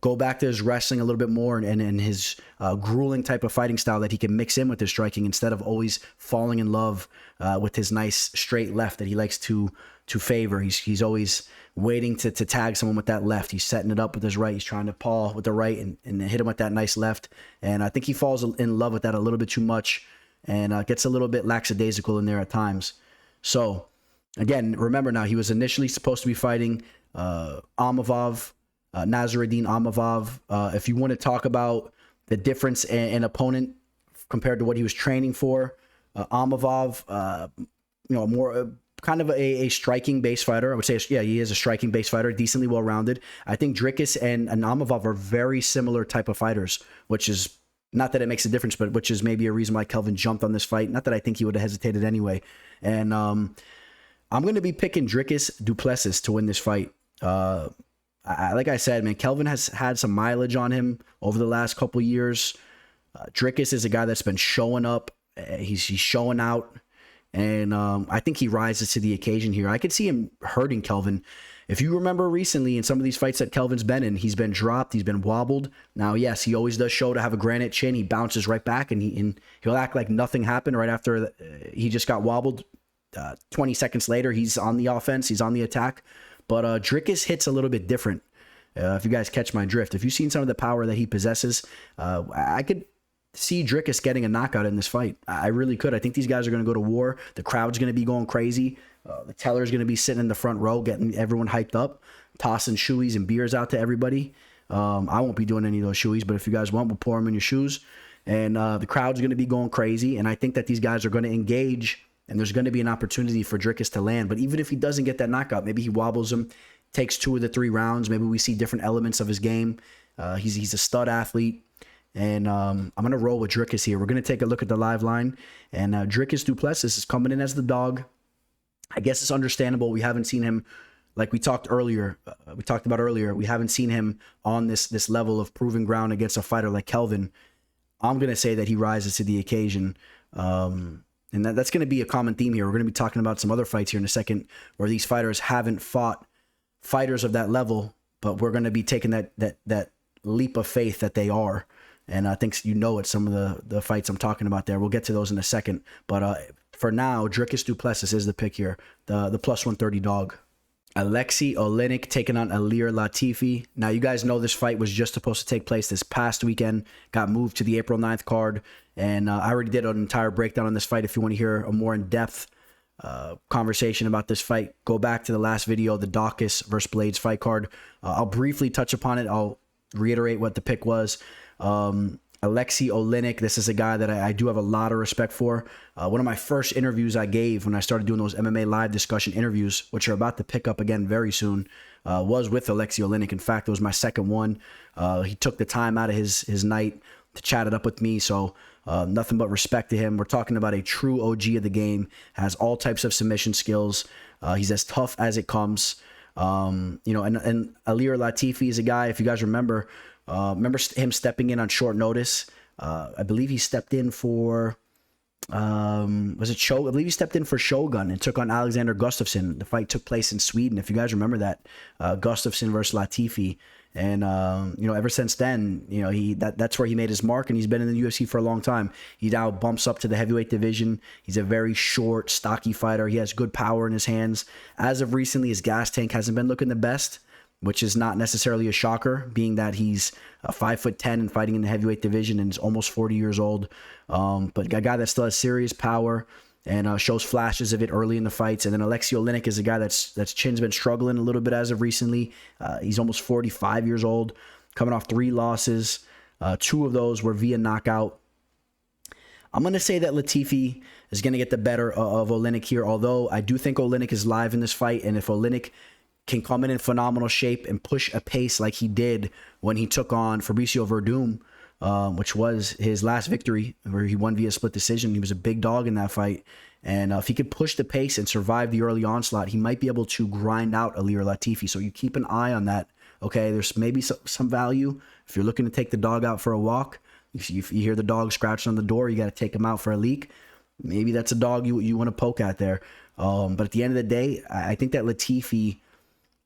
S1: go back to his wrestling a little bit more and his grueling type of fighting style that he can mix in with his striking instead of always falling in love with his nice straight left that he likes to favor. He's always waiting to tag someone with that left. He's setting it up with his right. He's trying to paw with the right and hit him with that nice left. And I think he falls in love with that a little bit too much and gets a little bit lackadaisical in there at times. So, again, remember now, he was initially supposed to be fighting Amavov Nasruddin Amavov. If you want to talk about the difference in opponent compared to what he was training for, Amavov, more kind of a striking base fighter. I would say, yeah, he is a striking base fighter, decently well-rounded. I think Dricus and Amavov are very similar type of fighters, which is not that it makes a difference, but which is maybe a reason why Kelvin jumped on this fight. Not that I think he would have hesitated anyway. And I'm going to be picking Dricus du Plessis to win this fight. Like I said, man, Kelvin has had some mileage on him over the last couple years. Dricus is a guy that's been showing up. He's showing out. And I think he rises to the occasion here. I could see him hurting Kelvin. If you remember recently in some of these fights that Kelvin's been in, he's been dropped, he's been wobbled. Now, yes, he always does show to have a granite chin. He bounces right back, and he'll act like nothing happened right after he just got wobbled. 20 seconds later, he's on the offense, he's on the attack. But Dricus hits a little bit different, if you guys catch my drift. If you've seen some of the power that he possesses, I could see Dricus getting a knockout in this fight. I really could. I think these guys are going to go to war. The crowd's going to be going crazy. The teller's going to be sitting in the front row, getting everyone hyped up, tossing shoeys and beers out to everybody. I won't be doing any of those shoeys, but if you guys want, we'll pour them in your shoes. And the crowd's going to be going crazy. And I think that these guys are going to engage, and there's going to be an opportunity for Dricus to land. But even if he doesn't get that knockout, maybe he wobbles him, takes 2 of the 3 rounds. Maybe we see different elements of his game. He's a stud athlete. And I'm going to roll with Dricus here. We're going to take a look at the live line. And Dricus du Plessis is coming in as the dog. I guess it's understandable. We haven't seen him, like we talked about earlier. We haven't seen him on this level of proving ground against a fighter like Kelvin. I'm going to say that he rises to the occasion. And that's going to be a common theme here. We're going to be talking about some other fights here in a second where these fighters haven't fought fighters of that level, but we're going to be taking that leap of faith that they are. And I think it's some of the fights I'm talking about there. We'll get to those in a second. But for now, Dricus du Plessis is the pick here, the plus 130 dog. Aleksei Oleinik taking on Ilir Latifi. Now, you guys know this fight was just supposed to take place this past weekend. Got moved to the April 9th card. And I already did an entire breakdown on this fight. If you want to hear a more in-depth conversation about this fight, go back to the last video, the Dawkins versus Blades fight card. I'll briefly touch upon it. I'll reiterate what the pick was. Aleksei Oleinik, this is a guy that I do have a lot of respect for. One of my first interviews I gave when I started doing those MMA live discussion interviews, which are about to pick up again very soon, was with Aleksei Oleinik. In fact, it was my second one. He took the time out of his night to chat it up with me, so nothing but respect to him. We're talking about a true OG of the game, has all types of submission skills. He's as tough as it comes. And Ilir Latifi is a guy, if you guys remember him stepping in on short notice. I believe he stepped in for I believe he stepped in for Shogun and took on Alexander Gustafsson. The fight took place in Sweden, if you guys remember that. Gustafsson versus Latifi. And ever since then, that's where he made his mark, and he's been in the UFC for a long time. He now bumps up to the heavyweight division. He's a very short, stocky fighter. He has good power in his hands. As of recently, his gas tank hasn't been looking the best, which is not necessarily a shocker, being that he's 5'10" and fighting in the heavyweight division and is almost 40 years old. But a guy that still has serious power and shows flashes of it early in the fights. And then Aleksei Oleinik is a guy that's chin's been struggling a little bit as of recently. He's almost 45 years old, coming off 3 losses. 2 of those were via knockout. I'm going to say that Latifi is going to get the better of Oleinik here, although I do think Oleinik is live in this fight. And if Oleinik can come in phenomenal shape and push a pace like he did when he took on Fabricio Verdum, which was his last victory, where he won via split decision. He was a big dog in that fight. And if he could push the pace and survive the early onslaught, he might be able to grind out Ilir Latifi. So you keep an eye on that. Okay, there's maybe some value. If you're looking to take the dog out for a walk, if you hear the dog scratching on the door, you got to take him out for a leak. Maybe that's a dog you want to poke at there. But at the end of the day, I think that Latifi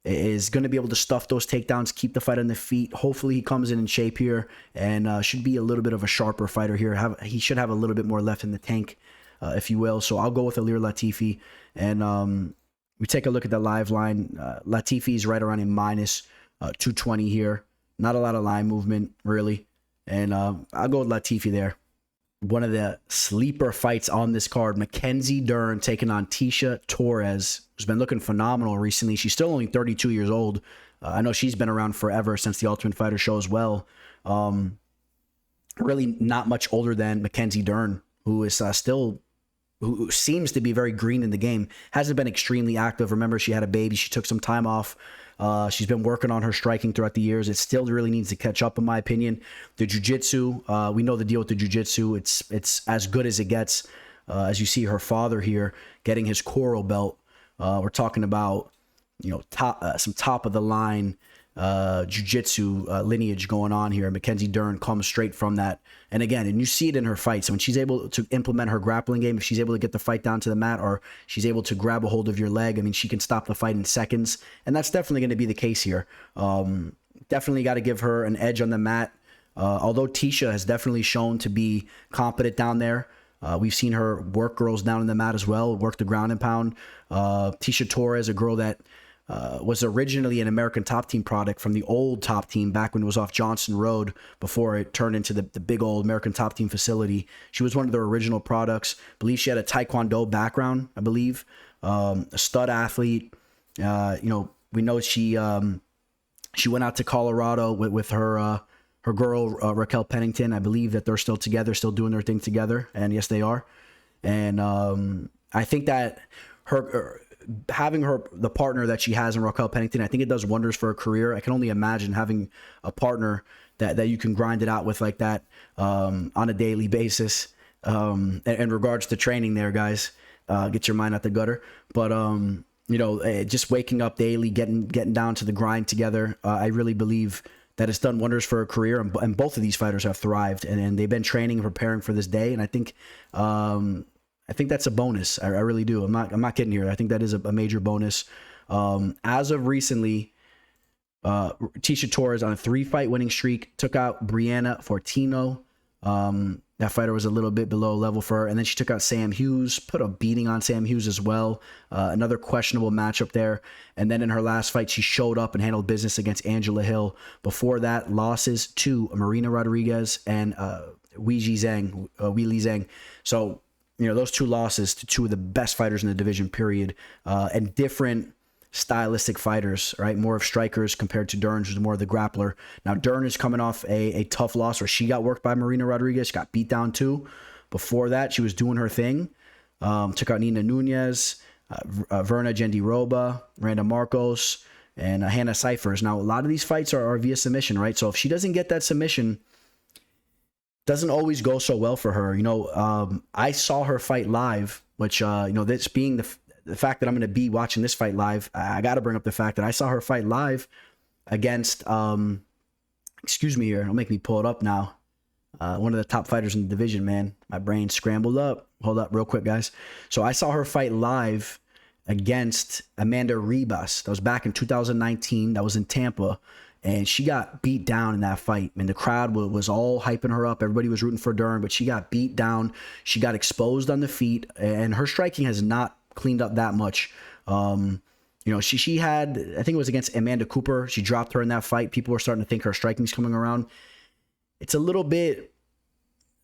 S1: is going to be able to stuff those takedowns, keep the fight on the feet. Hopefully he comes in shape here and should be a little bit of a sharper fighter here. He should have a little bit more left in the tank, if you will. So I'll go with Ilir Latifi. And we take a look at the live line. Latifi is right around a minus 220 here. Not a lot of line movement, really. And I'll go with Latifi there. One of the sleeper fights on this card, Mackenzie Dern taking on Tecia Torres, who's been looking phenomenal recently. She's still only 32 years old. I know she's been around forever since the Ultimate Fighter show as well. Really not much older than Mackenzie Dern, who is who seems to be very green in the game. Hasn't been extremely active. Remember, she had a baby. She took some time off. She's been working on her striking throughout the years. It still really needs to catch up, in my opinion. The jiu-jitsu, we know the deal with the jiu-jitsu. It's as good as it gets. As you see her father here getting his Koro belt. We're talking about, some top of the line jiu-jitsu lineage going on here. Mackenzie Dern comes straight from that. And again, and you see it in her fights. When she's able to implement her grappling game, if she's able to get the fight down to the mat, or she's able to grab a hold of your leg, I mean, she can stop the fight in seconds. And that's definitely going to be the case here. Definitely got to give her an edge on the mat. Although Tecia has definitely shown to be competent down there. We've seen her work girls down in the mat as well, work the ground and pound. Tecia Torres, a girl that was originally an American Top Team product from the old Top Team back when it was off Johnson Road before it turned into the big old American Top Team facility. She was one of their original products. I believe she had a Taekwondo background, I believe. A stud athlete. We know she went out to Colorado with her girl, Raquel Pennington. I believe that they're still together, still doing their thing together. And yes, they are. And I think that having the partner that she has in Raquel Pennington, I think it does wonders for her career. I can only imagine having a partner that you can grind it out with like that on a daily basis. In regards to training there, guys, get your mind out the gutter. But, just waking up daily, getting down to the grind together, I really believe that it's done wonders for her career. And both of these fighters have thrived, and they've been training and preparing for this day. And I think that's a bonus. I really do. I'm not kidding here. I think that is a major bonus. As of recently, Tecia Torres on a 3-fight winning streak, took out Brianna Fortino. That fighter was a little bit below level for her. And then she took out Sam Hughes, put a beating on Sam Hughes as well. Another questionable matchup there. And then in her last fight, she showed up and handled business against Angela Hill. Before that, losses to Marina Rodriguez and Weili Zhang. So, those two losses to two of the best fighters in the division, period, and different stylistic fighters, right? More of strikers compared to Dern, who's more of the grappler. Now, Dern is coming off a tough loss where she got worked by Marina Rodriguez. She got beat down too. Before that, she was doing her thing. Took out Nina Nunez, Verna Gendiroba, Randa Marcos, and Hannah Cyphers. Now, a lot of these fights are via submission, right? So if she doesn't get that submission, doesn't always go so well for her. I saw her fight live, which, this being the fact that I'm going to be watching this fight live, I got to bring up the fact that I saw her fight live against, excuse me here, don't make me pull it up now. One of the top fighters in the division, man. My brain scrambled up. Hold up real quick, guys. So I saw her fight live against Amanda Ribas. That was back in 2019. That was in Tampa. And she got beat down in that fight. And the crowd was all hyping her up. Everybody was rooting for Dern, but she got beat down. She got exposed on the feet. And her striking has not cleaned up that much. She had, I think it was against Amanda Cooper. She dropped her in that fight. People were starting to think her striking's coming around. It's a little bit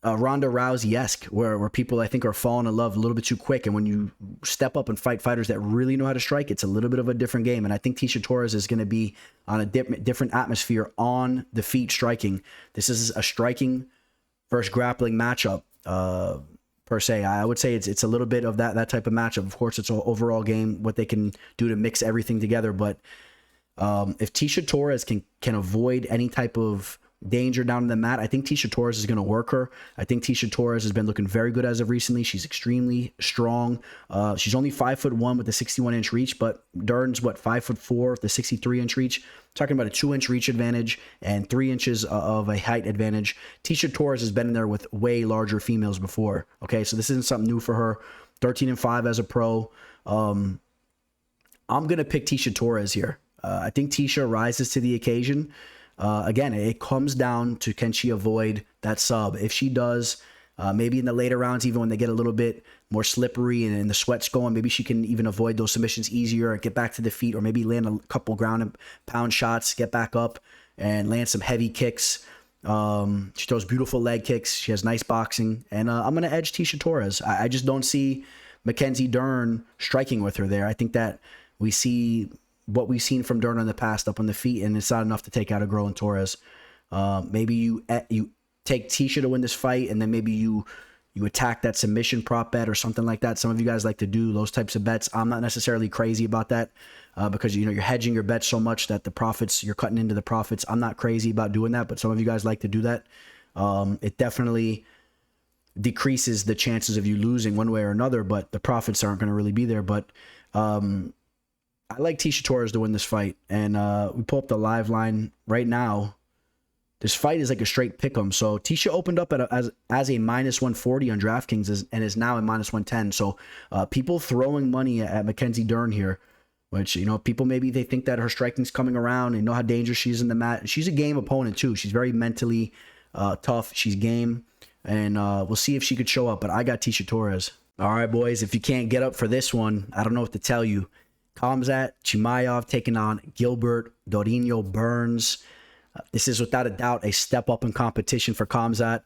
S1: Ronda Rousey-esque, where people, I think, are falling in love a little bit too quick. And when you step up and fight fighters that really know how to strike, it's a little bit of a different game. And I think Tecia Torres is going to be on a different atmosphere on the feet striking. This is a striking versus grappling matchup, per se. I would say it's a little bit of that type of matchup. Of course, it's an overall game, what they can do to mix everything together. But if Tecia Torres can avoid any type of danger down in the mat, I think Tecia Torres is going to work her. I think Tecia Torres has been looking very good as of recently. She's extremely strong. She's only 5'1" with the 61-inch reach, but Dern's 5'4" with the 63-inch reach. Talking about a 2-inch reach advantage and 3 inches of a height advantage. Tecia Torres has been in there with way larger females before. Okay, so this isn't something new for her. 13-5 as a pro. I'm gonna pick Tecia Torres here. I think Tecia rises to the occasion. Again, it comes down to, can she avoid that sub? If she does, maybe in the later rounds, even when they get a little bit more slippery and the sweat's going, maybe she can even avoid those submissions easier and get back to the feet, or maybe land a couple ground and pound shots, get back up and land some heavy kicks. She throws beautiful leg kicks. She has nice boxing. And I'm going to edge Tecia Torres. I just don't see Mackenzie Dern striking with her there. I think that we see what we've seen from Dern in the past up on the feet, and it's not enough to take out a growing Torres. Maybe you take Tecia to win this fight, and then maybe you attack that submission prop bet or something like that. Some of you guys like to do those types of bets. I'm not necessarily crazy about that because you're hedging your bets so much that the profits, you're cutting into the profits. I'm not crazy about doing that, but some of you guys like to do that. It definitely decreases the chances of you losing one way or another, but the profits aren't going to really be there. But I like Tecia Torres to win this fight, and we pull up the live line right now. This fight is like a straight pick'em. So Tecia opened up as a -140 on DraftKings and is now at -110. So people throwing money at Mackenzie Dern here, which, people maybe they think that her striking's coming around. They know how dangerous she is in the mat. She's a game opponent too. She's very mentally tough. She's game, and we'll see if she could show up. But I got Tecia Torres. All right, boys. If you can't get up for this one, I don't know what to tell you. Khamzat, Chimaev taking on Gilbert, Dourinho, Burns. This is without a doubt a step up in competition for Khamzat.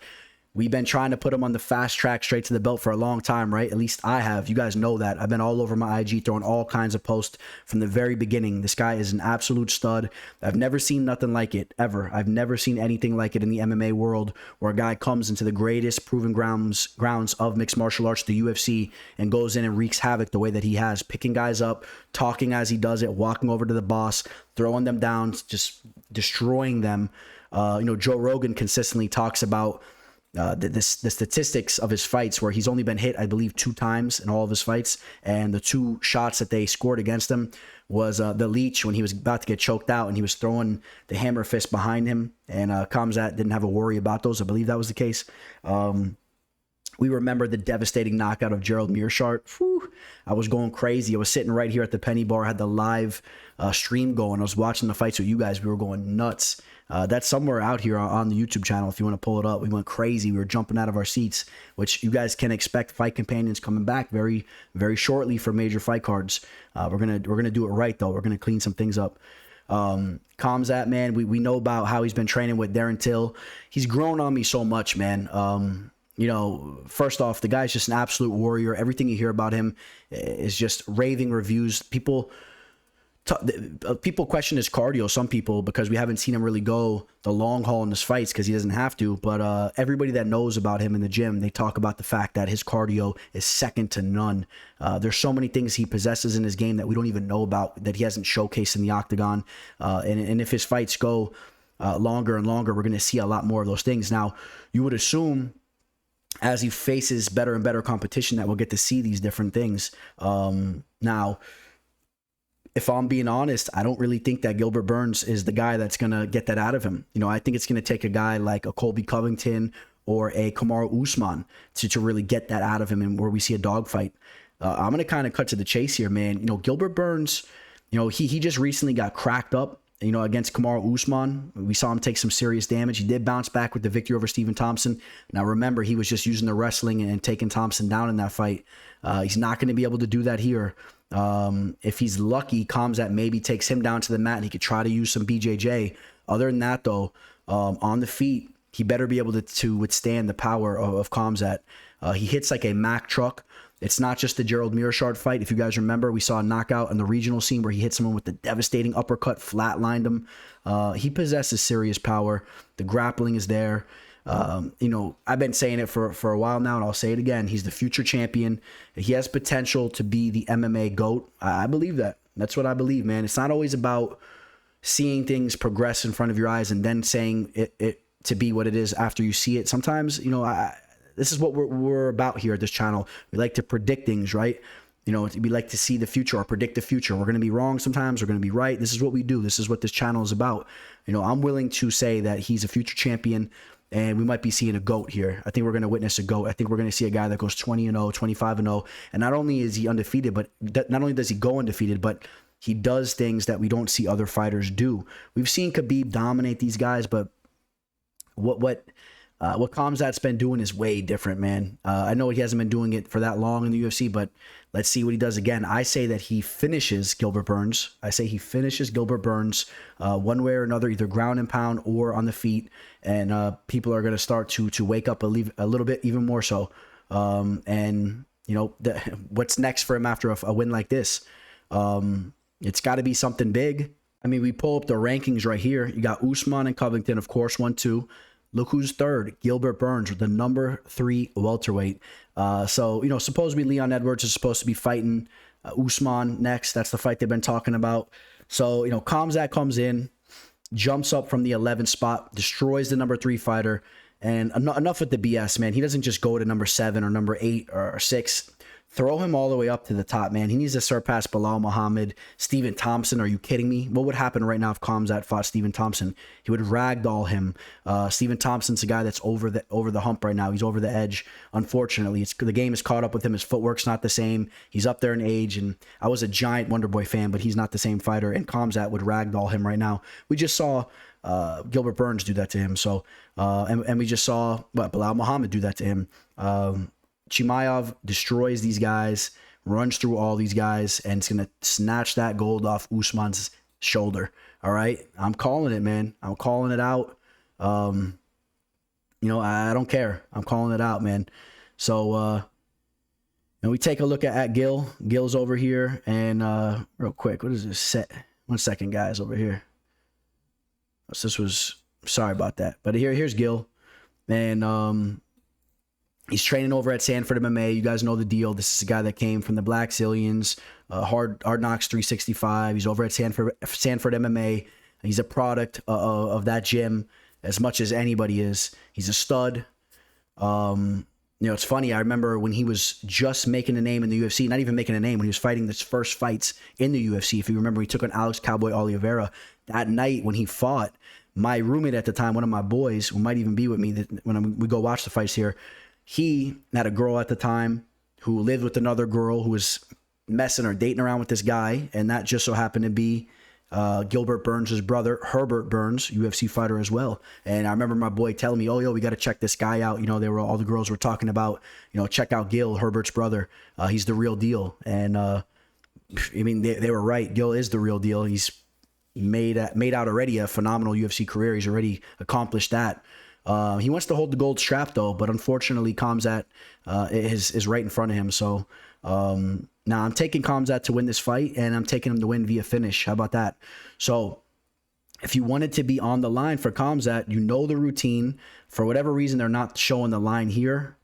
S1: We've been trying to put him on the fast track straight to the belt for a long time, right? At least I have. You guys know that. I've been all over my IG throwing all kinds of posts from the very beginning. This guy is an absolute stud. I've never seen nothing like it, ever. I've never seen anything like it in the MMA world, where a guy comes into the greatest proven grounds of mixed martial arts, the UFC, and goes in and wreaks havoc the way that he has, picking guys up, talking as he does it, walking over to the boss, throwing them down, just destroying them. Joe Rogan consistently talks about the statistics of his fights, where he's only been hit, I believe, 2 times in all of his fights, and the 2 shots that they scored against him was the leech when he was about to get choked out and he was throwing the hammer fist behind him, and Khamzat didn't have a worry about those. I believe that was the case. We remember the devastating knockout of Gerald Meerschaert. Whew, I was going crazy. I was sitting right here at the Penny Bar, had the live stream going. I was watching the fights with you guys. We were going nuts. That's somewhere out here on the YouTube channel if you want to pull it up. We went crazy. We were jumping out of our seats, which you guys can expect Fight Companions coming back very, very shortly for major fight cards. We're gonna do it right, though. We're gonna clean some things up. Khamzat, man, we know about how he's been training with Darren Till. He's grown on me so much, man. First off, the guy's just an absolute warrior. Everything you hear about him is just raving reviews. People question his cardio, some people, because we haven't seen him really go the long haul in his fights because he doesn't have to. But everybody that knows about him in the gym, they talk about the fact that his cardio is second to none. There's so many things he possesses in his game that we don't even know about, that he hasn't showcased in the octagon. And if his fights go longer and longer, we're going to see a lot more of those things. Now, you would assume, as he faces better and better competition, that we'll get to see these different things. Now, if I'm being honest, I don't really think that Gilbert Burns is the guy that's going to get that out of him. I think it's going to take a guy like a Colby Covington or a Kamaru Usman to really get that out of him, and where we see a dogfight. I'm going to kind of cut to the chase here, man. Gilbert Burns, he just recently got cracked up, against Kamaru Usman. We saw him take some serious damage. He did bounce back with the victory over Stephen Thompson. Now, remember, he was just using the wrestling and taking Thompson down in that fight. He's not going to be able to do that here. If he's lucky, Khamzat maybe takes him down to the mat and he could try to use some BJJ. Other than that, though, on the feet, he better be able to withstand the power of Khamzat. He hits like a Mack truck. It's not just the Gerald Meerschaert fight. If you guys remember, we saw a knockout in the regional scene where he hit someone with the devastating uppercut, flatlined him. He possesses serious power. The grappling is there. I've been saying it for a while now, and I'll say it again. He's the future champion. He has potential to be the MMA GOAT. I believe that. That's what I believe, man. It's not always about seeing things progress in front of your eyes and then saying it to be what it is after you see it. Sometimes, this is what we're about here at this channel. We like to predict things, right? We like to see the future or predict the future. We're going to be wrong sometimes. We're going to be right. This is what we do. This is what this channel is about. I'm willing to say that he's a future champion, and we might be seeing a GOAT here. I think we're going to witness a GOAT. I think we're going to see a guy that goes 20-0, 25-0. And not only is he undefeated, but not only does he go undefeated, but he does things that we don't see other fighters do. We've seen Khabib dominate these guys, but what Khamzat's been doing is way different, man. I know he hasn't been doing it for that long in the UFC, but let's see what he does again. I say that he finishes Gilbert Burns. One way or another, either ground and pound or on the feet. And people are going to start to wake up a little bit, even more so. What's next for him after a win like this? It's got to be something big. I mean, we pull up the rankings right here. You got Usman and Covington, of course, 1-2. Look who's third. Gilbert Burns, the number 3 welterweight. So, you know, supposedly Leon Edwards is supposed to be fighting Usman next. That's the fight they've been talking about. So, you know, Khamzat comes in, jumps up from the 11th spot, destroys the number 3 fighter. And enough with the BS, man. He doesn't just go to number 7 or number 8 or 6. Throw him all the way up to the top, man. He needs to surpass Bilal Muhammad, Stephen Thompson. Are you kidding me? What would happen right now if Khamzat fought Stephen Thompson? He would ragdoll him. Stephen Thompson's a guy that's over the hump right now. He's over the edge. Unfortunately, the game is caught up with him. His footwork's not the same. He's up there in age, and I was a giant Wonderboy fan, but he's not the same fighter. And Khamzat would ragdoll him right now. We just saw Gilbert Burns do that to him. So, and we just saw Bilal Muhammad do that to him. Chimaev destroys these guys, runs through all these guys, and it's going to snatch that gold off Usman's shoulder. All right? I'm calling it, man. I'm calling it out. You know, I don't care. I'm calling it out, man. So, and we take a look at Gill. Gill's over here. And real quick, what is this set? 1 second, guys, over here. So this was, sorry about that. But here's Gill. And he's training over at Sanford MMA. You guys know the deal. This is a guy that came from the Black Zillions, Hard Knocks 365. He's over at Sanford MMA. He's a product of that gym as much as anybody is. He's a stud. You know, it's funny. I remember when he was just making a name in the UFC, not even making a name, when he was fighting his first fights in the UFC. If you remember, he took on Alex Cowboy Oliveira. That night when he fought, my roommate at the time, one of my boys, who might even be with me when we go watch the fights here, he had a girl at the time who lived with another girl who was messing or dating around with this guy. And that just so happened to be Gilbert Burns' brother, Herbert Burns, UFC fighter as well. And I remember my boy telling me, oh, yo, we got to check this guy out. You know, all the girls were talking about, you know, check out Gil, Herbert's brother. He's the real deal. And I mean, they were right. Gil is the real deal. He's made out already a phenomenal UFC career. He's already accomplished that. He wants to hold the gold strap though, but unfortunately Khamzat is right in front of him. So now I'm taking Khamzat to win this fight, and I'm taking him to win via finish. How about that? So if you wanted to be on the line for Khamzat, you know the routine. For whatever reason, they're not showing the line here,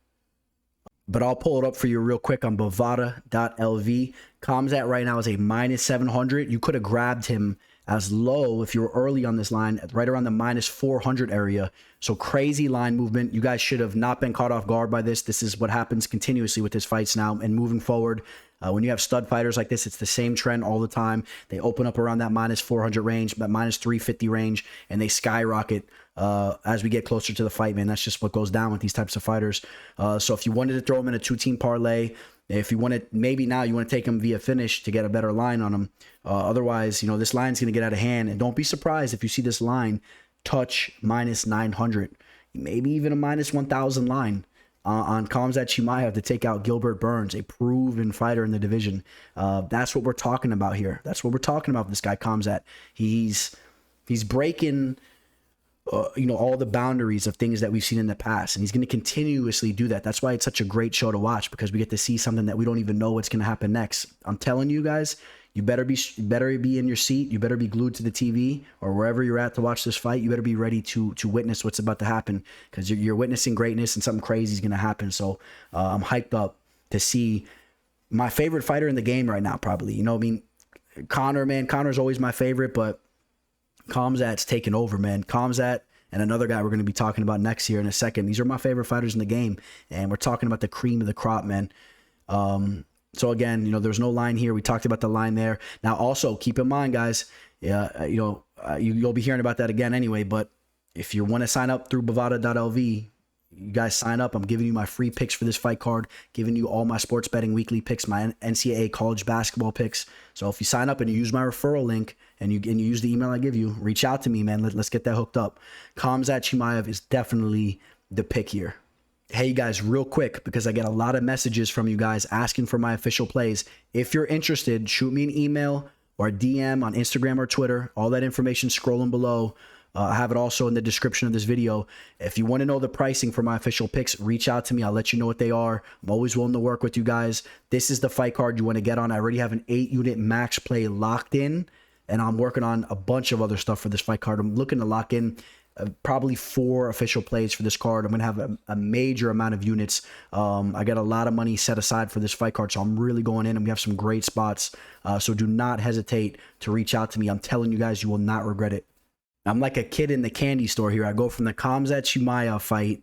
S1: but I'll pull it up for you real quick on Bovada.lv. Khamzat right now is a -700. You could have grabbed him as low if you were early on this line, right around the -400 area. So crazy line movement. You guys should have not been caught off guard by this. This is what happens continuously with his fights now and moving forward. When you have stud fighters like this, it's the same trend all the time. They open up around that -400 range, that -350 range, and they skyrocket as we get closer to the fight, man. That's just what goes down with these types of fighters. So if you wanted to throw him in a 2-team parlay, if you wanted, maybe now you want to take him via finish to get a better line on him. Otherwise, you know, this line's going to get out of hand. And don't be surprised if you see this line touch -900, maybe even a -1,000 line on Khamzat Chimaev to take out Gilbert Burns, a proven fighter in the division. That's what we're talking about here. That's what we're talking about with this guy, Khamzat. He's breaking you know, all the boundaries of things that we've seen in the past, and he's going to continuously do that. That's why it's such a great show to watch, because we get to see something that we don't even know what's going to happen next. I'm telling you guys, you better be in your seat. You better be glued to the TV or wherever you're at to watch this fight. You better be ready to witness what's about to happen, because you're witnessing greatness and something crazy is going to happen. So I'm hyped up to see my favorite fighter in the game right now, probably. You know what I mean? Conor's always my favorite, but Khamzat's taking over, man. Khamzat and another guy we're going to be talking about next here in a second. These are my favorite fighters in the game, and we're talking about the cream of the crop, man. So again, you know, there's no line here. We talked about the line there. Now, also keep in mind, guys, you'll be hearing about that again anyway. But if you want to sign up through Bovada.lv, you guys sign up. I'm giving you my free picks for this fight card, giving you all my sports betting weekly picks, my NCAA college basketball picks. So if you sign up and you use my referral link and you use the email I give you, reach out to me, man. Let's get that hooked up. Khamzat Chimaev is definitely the pick here. Hey, you guys, real quick, because I get a lot of messages from you guys asking for my official plays. If you're interested, shoot me an email or a DM on Instagram or Twitter. All that information scrolling below. I have it also in the description of this video. If you want to know the pricing for my official picks, reach out to me. I'll let you know what they are. I'm always willing to work with you guys. This is the fight card you want to get on. I already have an 8-unit max play locked in, and I'm working on a bunch of other stuff for this fight card. I'm looking to lock in probably 4 official plays for this card. I'm going to have a major amount of units. I got a lot of money set aside for this fight card, so I'm really going in, and we have some great spots. So do not hesitate to reach out to me. I'm telling you guys, you will not regret it. I'm like a kid in the candy store here. I go from the Khamzat Chimaev fight,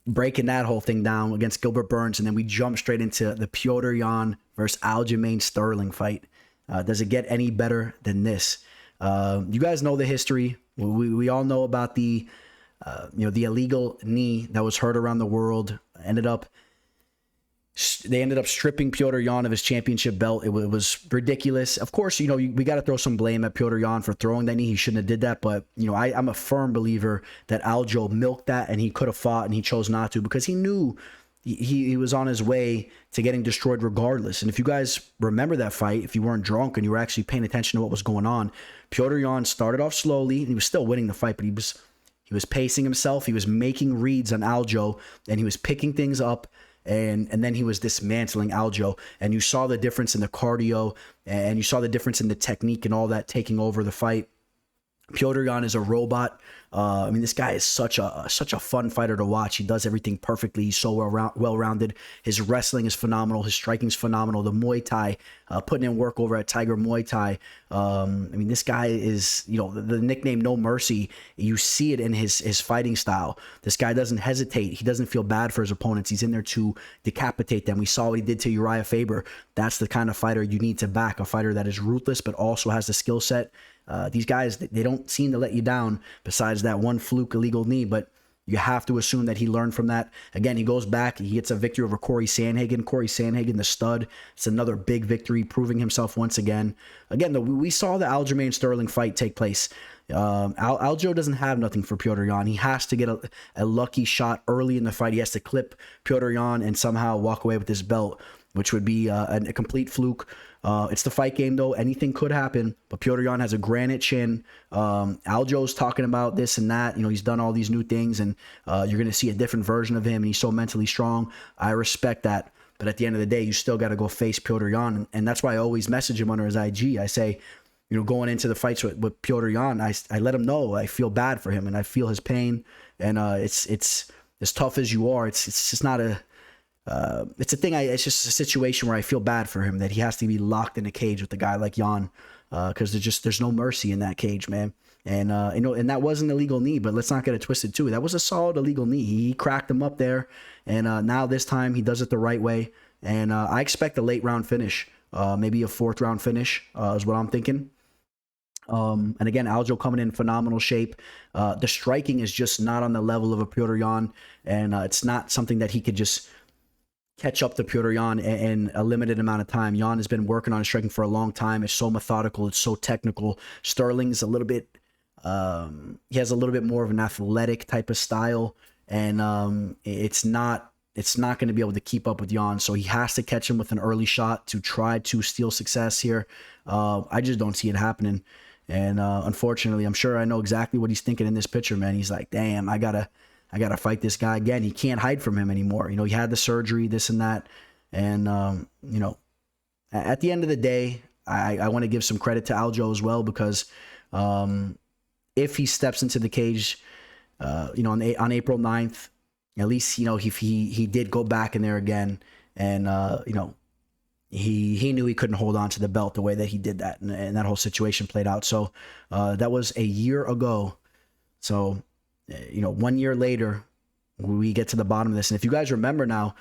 S1: breaking that whole thing down against Gilbert Burns, and then we jump straight into the Petr Yan versus Aljamain Sterling fight. Does it get any better than this? You guys know the history. We all know about the the illegal knee that was heard around the world. They ended up stripping Petr Yan of his championship belt. It was ridiculous. Of course, we got to throw some blame at Petr Yan for throwing that knee. He shouldn't have did that. But I'm a firm believer that Aljo milked that, and he could have fought, and he chose not to because he knew he was on his way to getting destroyed regardless. And if you guys remember that fight, if you weren't drunk and you were actually paying attention to what was going on, Petr Yan started off slowly, and he was still winning the fight, but he was pacing himself. He was making reads on Aljo, and he was picking things up, and then he was dismantling Aljo. And you saw the difference in the cardio, and you saw the difference in the technique and all that taking over the fight. Petr Yan is a robot. This guy is such a fun fighter to watch. He does everything perfectly. He's so well-rounded. His wrestling is phenomenal. His striking is phenomenal. The Muay Thai, putting in work over at Tiger Muay Thai. This guy is, the nickname No Mercy. You see it in his fighting style. This guy doesn't hesitate. He doesn't feel bad for his opponents. He's in there to decapitate them. We saw what he did to Uriah Faber. That's the kind of fighter you need to back, a fighter that is ruthless but also has the skill set. These guys, they don't seem to let you down besides that one fluke illegal knee, but you have to assume that he learned from that. Again, he goes back. He gets a victory over Corey Sandhagen. Corey Sandhagen, the stud. It's another big victory, proving himself once again. Again, we saw the Aljamain Sterling fight take place. Aljo doesn't have nothing for Petr Yan. He has to get a lucky shot early in the fight. He has to clip Petr Yan and somehow walk away with his belt, which would be a complete fluke. It's the fight game, though. Anything could happen, but Petr Yan has a granite chin. Aljo's talking about this and that. He's done all these new things, and you're going to see a different version of him, and he's so mentally strong. I respect that. But at the end of the day, you still got to go face Petr Yan, and that's why I always message him under his IG. I say, going into the fights with Petr Yan, I let him know I feel bad for him, and I feel his pain, and it's as tough as you are. It's just not a... it's a thing. It's just a situation where I feel bad for him that he has to be locked in a cage with a guy like Yan, because there's no mercy in that cage, man. And and that was an illegal knee, but let's not get it twisted too. That was a solid illegal knee. He cracked him up there, and now this time he does it the right way. And I expect a late round finish, maybe a 4th round finish is what I'm thinking. And again, Aljo coming in phenomenal shape. The striking is just not on the level of a Petr Yan, and it's not something that he could just catch up to Petr Yan in a limited amount of time. Yan has been working on his striking for a long time. It's so methodical. It's so technical. Sterling's a little bit, he has a little bit more of an athletic type of style, and it's not going to be able to keep up with Yan. So he has to catch him with an early shot to try to steal success here. I just don't see it happening. And unfortunately, I'm sure I know exactly what he's thinking in this picture, man. He's like, damn, I gotta fight this guy again. He can't hide from him anymore. He had the surgery, this and that. And, at the end of the day, I want to give some credit to Aljo as well, because if he steps into the cage, on April 9th, at least, he did go back in there again. And, he knew he couldn't hold on to the belt the way that he did that. And that whole situation played out. So that was a year ago. So... 1 year later, we get to the bottom of this. And if you guys remember now,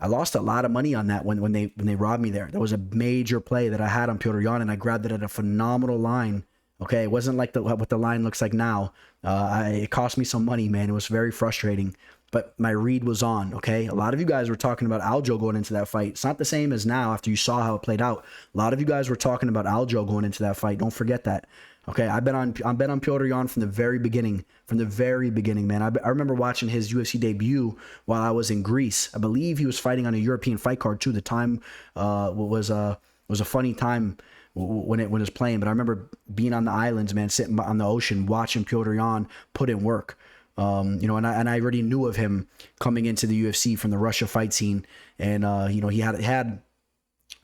S1: I lost a lot of money on that when they robbed me there. That was a major play that I had on Petr Yan, and I grabbed it at a phenomenal line. Okay, it wasn't like what the line looks like now. It cost me some money, man. It was very frustrating, but my read was on. Okay, a lot of you guys were talking about Aljo going into that fight. It's not the same as now after you saw how it played out. A lot of you guys were talking about Aljo going into that fight. Don't forget that. Okay, I've been on Petr Yan from the very beginning. Man. I remember watching his UFC debut while I was in Greece. I believe he was fighting on a European fight card too. The time was a funny time when it was playing. But I remember being on the islands, man, sitting on the ocean, watching Petr Yan put in work. You know, and I already knew of him coming into the UFC from the Russia fight scene. And, you know, he had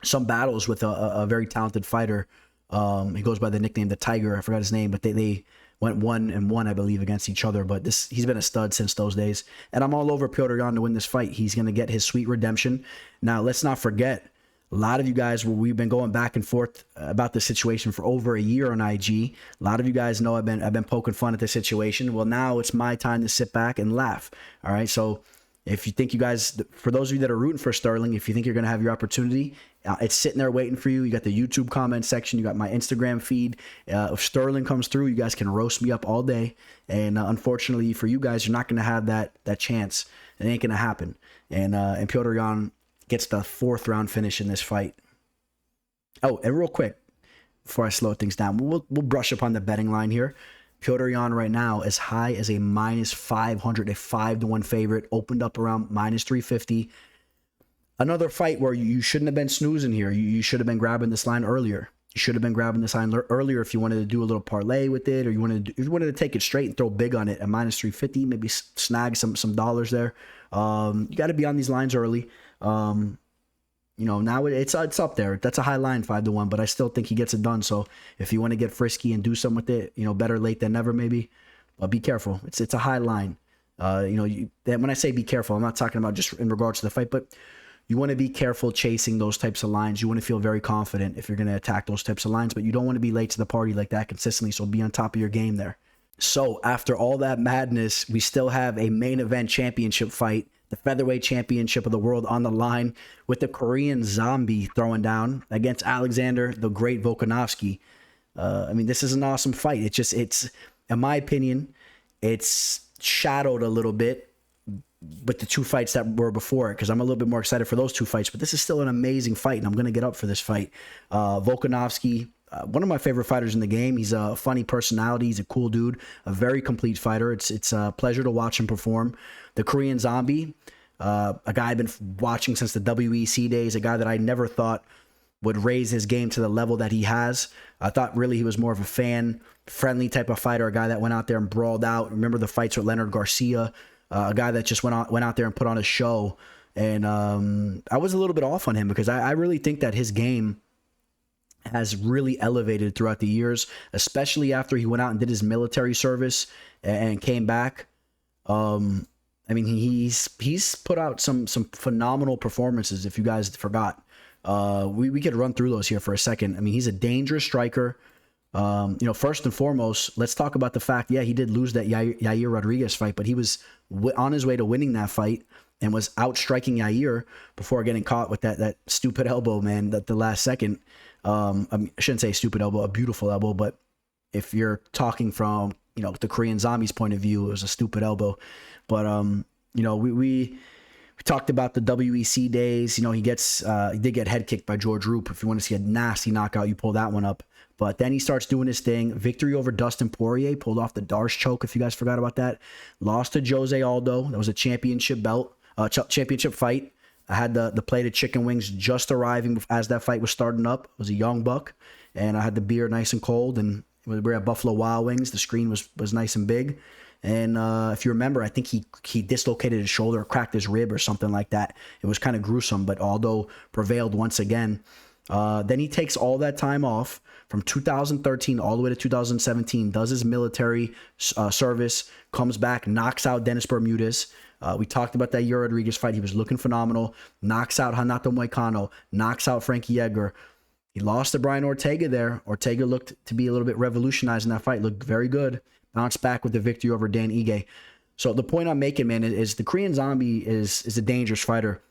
S1: some battles with a very talented fighter. He goes by the nickname the Tiger. I forgot his name, but they went 1-1, I believe, against each other. But he's been a stud since those days. And I'm all over Petr Yan to win this fight. He's going to get his sweet redemption. Now, let's not forget, a lot of you guys, we've been going back and forth about this situation for over a year on IG. A lot of you guys know I've been poking fun at this situation. Well, now it's my time to sit back and laugh. All right, so if you think you guys, for those of you that are rooting for Sterling, if you think you're going to have your opportunity, it's sitting there waiting for you. You got the YouTube comment section. You got my Instagram feed. If Sterling comes through, you guys can roast me up all day. And unfortunately for you guys, you're not going to have that chance. It ain't going to happen. And Petr Yan gets the 4th round finish in this fight. Oh, and real quick, before I slow things down, we'll brush up on the betting line here. Petr Yan right now as high as a -500, a 5-1 favorite, opened up around -350. Another fight where you shouldn't have been snoozing here. You should have been grabbing this line earlier. You should have been grabbing this line earlier if you wanted to do a little parlay with it, or if you wanted to take it straight and throw big on it at -350, maybe snag some dollars there. You got to be on these lines early. You know, now it's up there. That's a high line, 5-1, but I still think he gets it done. So if you want to get frisky and do something with it, you know, better late than never, maybe. But be careful. It's a high line. You know, when I say be careful, I'm not talking about just in regards to the fight, but you want to be careful chasing those types of lines. You want to feel very confident if you're going to attack those types of lines, but you don't want to be late to the party like that consistently. So be on top of your game there. So after all that madness, we still have a main event championship fight, the featherweight championship of the world on the line, with the Korean zombie throwing down against Alexander, the great Volkanovski. I mean, this is an awesome fight. It's in my opinion, it's shadowed a little bit with the 2 fights that were before it, because I'm a little bit more excited for those 2 fights, but this is still an amazing fight, and I'm going to get up for this fight. Volkanovski, one of my favorite fighters in the game. He's a funny personality. He's a cool dude, a very complete fighter. It's a pleasure to watch him perform. The Korean zombie, a guy I've been watching since the WEC days, a guy that I never thought would raise his game to the level that he has. I thought really he was more of a fan-friendly type of fighter, a guy that went out there and brawled out. Remember the fights with Leonard Garcia, a guy that just went out there and put on a show. And I was a little bit off on him because I really think that his game has really elevated throughout the years, especially after he went out and did his military service and came back. I mean, he's put out some phenomenal performances. If you guys forgot, we could run through those here for a second. I mean, he's a dangerous striker. You know, first and foremost, let's talk about the fact, yeah, he did lose that Yair Rodriguez fight, but he was on his way to winning that fight and was outstriking Yair before getting caught with that stupid elbow, man, at the last second. I shouldn't say stupid elbow, a beautiful elbow, but if you're talking from, you know, the Korean zombie's point of view, it was a stupid elbow. But, you know, we talked about the WEC days. You know, he did get head kicked by George Roop. If you want to see a nasty knockout, you pull that one up. But then he starts doing his thing. Victory over Dustin Poirier, pulled off the Darce choke, if you guys forgot about that. Lost to Jose Aldo. That was a championship belt, championship fight. I had the plate of chicken wings just arriving as that fight was starting up. It was a young buck, and I had the beer nice and cold, and we were at Buffalo Wild Wings. The screen was nice and big. And if you remember, I think he dislocated his shoulder or cracked his rib or something like that. It was kind of gruesome, but Aldo prevailed once again. Then he takes all that time off from 2013 all the way to 2017, does his military service, comes back, knocks out Dennis Bermudez. We talked about that Yair Rodriguez fight. He was looking phenomenal. Knocks out Renato Moicano. Knocks out Frankie Edgar. He lost to Brian Ortega there. Ortega looked to be a little bit revolutionized in that fight. Looked very good. Bounced back with the victory over Dan Ige. So the point I'm making, man, is the Korean zombie is a dangerous fighter.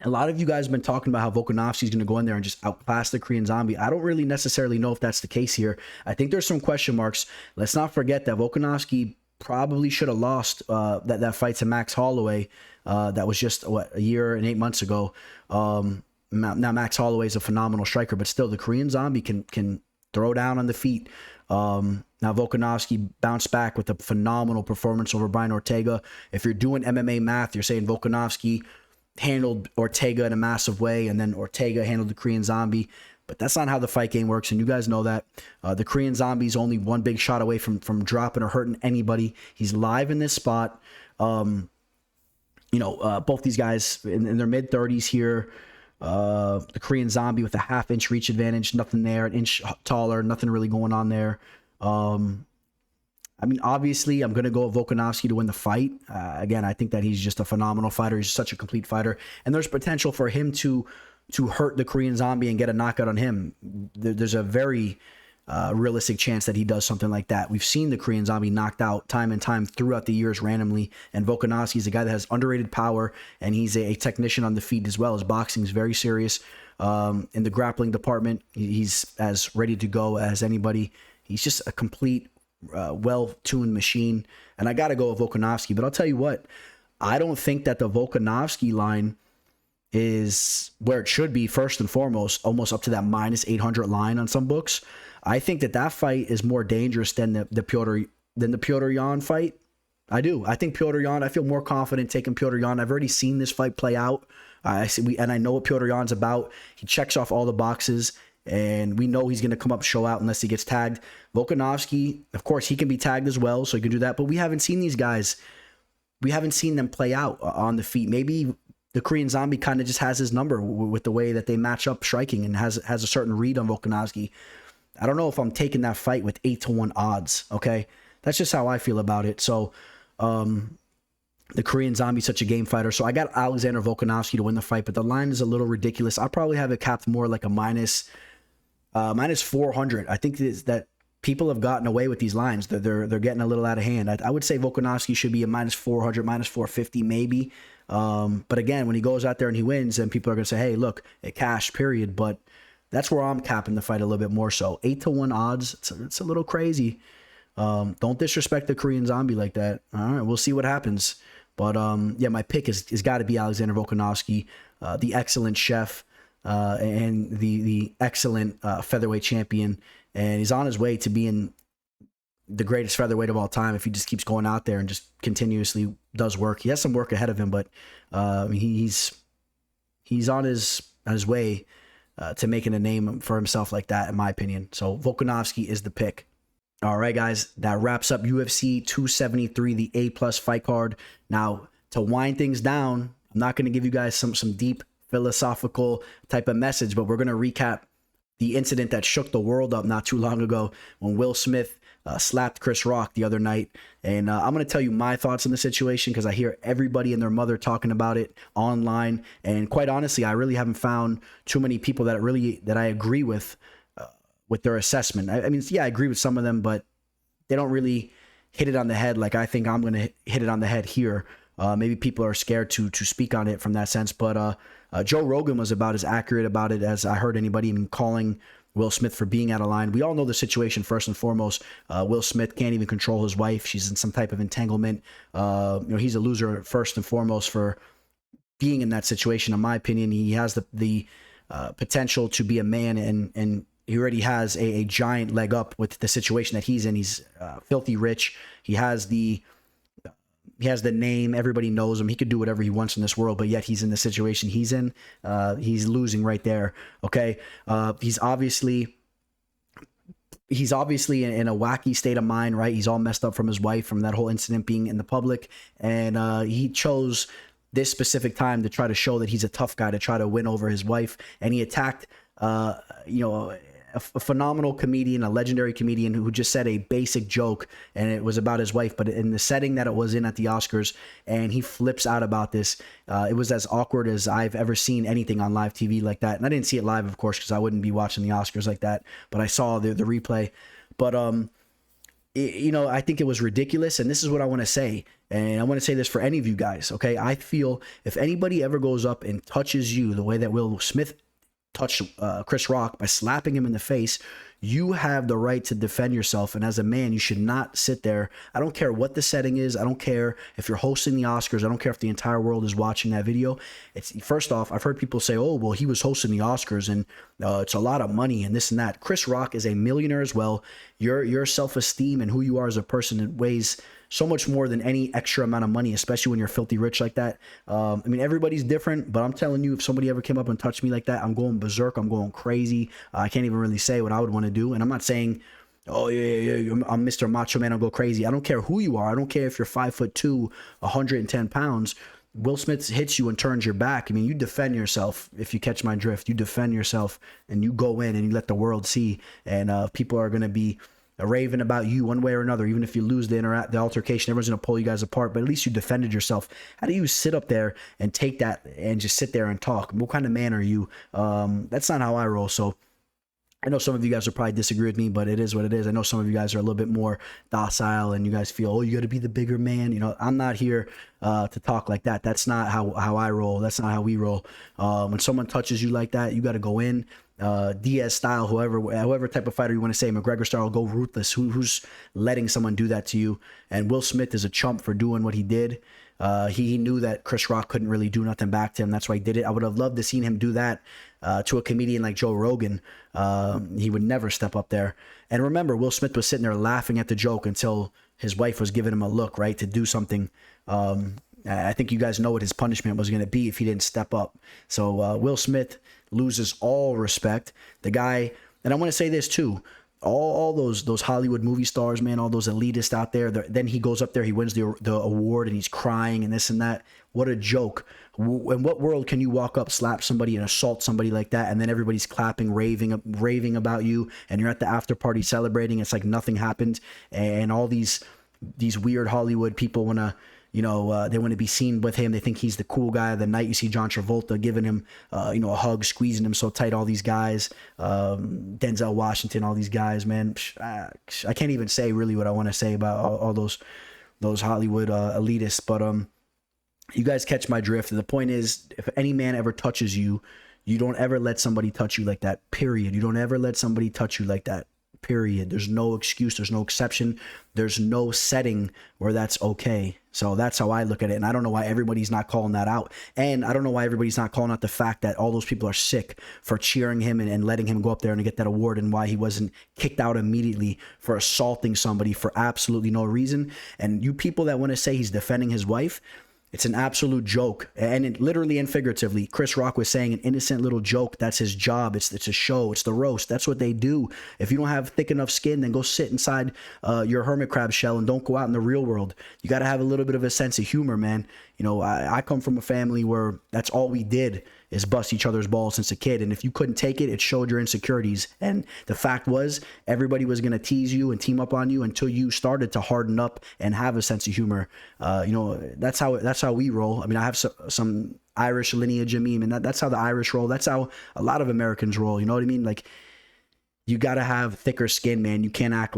S1: A lot of you guys have been talking about how Volkanovski is going to go in there and just outclass the Korean zombie. I don't really necessarily know if that's the case here. I think there's some question marks. Let's not forget that Volkanovski probably should have lost that fight to Max Holloway. That was just, a year and 8 months ago. Now Max Holloway is a phenomenal striker, but still the Korean zombie can throw down on the feet. Now Volkanovski bounced back with a phenomenal performance over Brian Ortega. If you're doing MMA math, you're saying Volkanovski handled Ortega in a massive way, and then Ortega handled the Korean zombie. but that's not how the fight game works, and you guys know that. The Korean Zombie's only one big shot away from dropping or hurting anybody. He's live in this spot. Both these guys in their mid-30s here. The Korean Zombie with a half-inch reach advantage, nothing there, an inch taller, nothing really going on there. Obviously, I'm going to go with Volkanovski to win the fight. Again, I think that he's just a phenomenal fighter. He's such a complete fighter. And there's potential for him to hurt the Korean Zombie and get a knockout on him. There's a very realistic chance that he does something like that. We've seen the Korean Zombie knocked out time and time throughout the years randomly. And Volkanovski is a guy that has underrated power, and he's a technician on the feet as well. His boxing is very serious. In the grappling department, he's as ready to go as anybody. He's just a complete well-tuned machine, and I gotta go with Volkanovski. But I'll tell you what, I don't think that the Volkanovski line is where it should be. First and foremost, almost up to that minus 800 line on some books. I think that fight is more dangerous than the Petr Yan fight. I do. I think Petr Yan, I feel more confident taking Petr Yan. I've already seen this fight play out. And I know what Petr Yan's about. He checks off all the boxes, and we know he's going to come up show out unless he gets tagged. Volkanovski, of course, he can be tagged as well, so he can do that. But we haven't seen these guys. We haven't seen them play out on the feet. Maybe the Korean Zombie kind of just has his number with the way that they match up striking and has a certain read on Volkanovski. I don't know if I'm taking that fight with 8-1 odds, okay? That's just how I feel about it. So, the Korean Zombie's such a game fighter. So I got Alexander Volkanovski to win the fight, but the line is a little ridiculous. I'll probably have it capped more like a minus 400. I think that people have gotten away with these lines. They're getting a little out of hand. I would say Volkanovski should be a minus 400, minus 450 maybe. But again, when he goes out there and he wins, then people are going to say, hey, look, it cashed, period. But that's where I'm capping the fight a little bit more so. 8-1 odds, it's a little crazy. Don't disrespect the Korean Zombie like that. All right, we'll see what happens. But my pick is got to be Alexander Volkanovski, the excellent chef and the excellent featherweight champion. And he's on his way to being the greatest featherweight of all time if he just keeps going out there and just continuously does work. He has some work ahead of him, but he's on his way to making a name for himself like that, in my opinion. So Volkanovski is the pick. All right, guys, that wraps up UFC 273, the A+ fight card. Now, to wind things down, I'm not going to give you guys some deep philosophical type of message, but we're going to recap the incident that shook the world up not too long ago when Will Smith slapped Chris Rock the other night. And I'm going to tell you my thoughts on the situation because I hear everybody and their mother talking about it online. And quite honestly, I really haven't found too many people that I agree with their assessment. I mean, yeah, I agree with some of them, but they don't really hit it on the head like I think I'm going to hit it on the head here. Maybe people are scared to speak on it from that sense, but Joe Rogan was about as accurate about it as I heard anybody, even calling Will Smith for being out of line. We all know the situation first and foremost. Will Smith can't even control his wife. She's in some type of entanglement. He's a loser first and foremost for being in that situation. In my opinion, he has the potential to be a man, and he already has a giant leg up with the situation that he's in. He's filthy rich. He has the name. Everybody knows him. He could do whatever he wants in this world, but yet he's in the situation he's in. He's losing right there. Okay. He's obviously in a wacky state of mind, right? He's all messed up from his wife, from that whole incident being in the public. And he chose this specific time to try to show that he's a tough guy, to try to win over his wife. And he attacked, a phenomenal comedian, a legendary comedian who just said a basic joke, and it was about his wife, but in the setting that it was in at the Oscars, and he flips out about this. It was as awkward as I've ever seen anything on live TV like that. And I didn't see it live, of course, because I wouldn't be watching the Oscars like that, but I saw the replay. But, I think it was ridiculous, and this is what I want to say, and I want to say this for any of you guys, okay? I feel if anybody ever goes up and touches you the way that Will Smith touched Chris Rock by slapping him in the face, You have the right to defend yourself, and as a man, you should not sit there. I don't care what the setting is. I don't care if you're hosting the Oscars. I don't care if the entire world is watching that video. It's first off, I've heard people say, "Oh, well, he was hosting the Oscars, and it's a lot of money and this and that." Chris Rock is a millionaire as well. Your self-esteem and who you are as a person weighs so much more than any extra amount of money, especially when you're filthy rich like that. I mean, everybody's different, but I'm telling you, if somebody ever came up and touched me like that, I'm going berserk. I'm going crazy. I can't even really say what I would want to do. And I'm not saying, oh, yeah, I'm Mr. Macho Man, I'll go crazy. I don't care who you are. I don't care if you're 5'2", 110 pounds. Will Smith hits you and turns your back. I mean, you defend yourself, if you catch my drift. You defend yourself, and you go in and you let the world see. And people are going to be raving about you one way or another. Even if you lose the altercation, everyone's going to pull you guys apart, but at least you defended yourself. How do you sit up there and take that and just sit there and talk? What kind of man are you? That's not how I roll. So I know some of you guys will probably disagree with me, but it is what it is. I know some of you guys are a little bit more docile and you guys feel, oh, you got to be the bigger man. You know, I'm not here to talk like that. That's not how I roll. That's not how we roll. When someone touches you like that, you got to go in. Diaz style, however type of fighter you want to say, McGregor style, go ruthless. Who's letting someone do that to you? And Will Smith is a chump for doing what he did. He knew that Chris Rock couldn't really do nothing back to him. That's why he did it. I would have loved to seen him do that to a comedian like Joe Rogan. He would never step up there. And remember, Will Smith was sitting there laughing at the joke until his wife was giving him a look, right, to do something. I think you guys know what his punishment was going to be if he didn't step up. So Will Smith loses all respect. The guy, and I want to say this too, all those Hollywood movie stars, man, all those elitists out there, then he goes up there, he wins the award, and he's crying and this and that. What a joke. In what world can you walk up, slap somebody, and assault somebody like that, and then everybody's clapping, raving about you, and you're at the after party celebrating, it's like nothing happened, and all these weird Hollywood people want to, you know, they want to be seen with him. They think he's the cool guy of the night. You see John Travolta giving him, a hug, squeezing him so tight. All these guys, Denzel Washington, all these guys, man. I can't even say really what I want to say about all those Hollywood elitists. But you guys catch my drift. And the point is, if any man ever touches you, you don't ever let somebody touch you like that. Period. You don't ever let somebody touch you like that. Period. There's no excuse. There's no exception. There's no setting where that's okay. So that's how I look at it. And I don't know why everybody's not calling that out. And I don't know why everybody's not calling out the fact that all those people are sick for cheering him and letting him go up there and get that award, and why he wasn't kicked out immediately for assaulting somebody for absolutely no reason. And you people that want to say he's defending his wife, it's an absolute joke. And literally and figuratively, Chris Rock was saying an innocent little joke. That's his job. It's a show. It's the roast. That's what they do. If you don't have thick enough skin, then go sit inside your hermit crab shell and don't go out in the real world. You got to have a little bit of a sense of humor, man. You know, I come from a family where that's all we did is bust each other's balls since a kid. And if you couldn't take it, it showed your insecurities. And the fact was, everybody was going to tease you and team up on you until you started to harden up and have a sense of humor. That's how we roll. I mean, I have some Irish lineage in me. I mean, that's how the Irish roll. That's how a lot of Americans roll. You know what I mean? Like, you got to have thicker skin, man. You can't act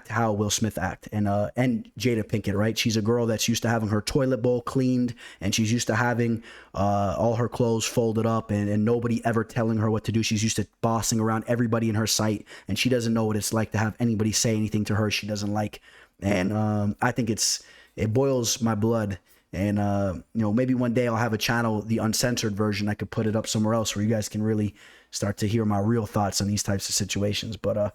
S1: how Will Smith act. And Jada Pinkett, right? She's a girl that's used to having her toilet bowl cleaned, and she's used to having all her clothes folded up and nobody ever telling her what to do. She's used to bossing around everybody in her sight, and she doesn't know what it's like to have anybody say anything to her she doesn't like. And I think it boils my blood. And maybe one day I'll have a channel, the uncensored version. I could put it up somewhere else where you guys can really start to hear my real thoughts on these types of situations. But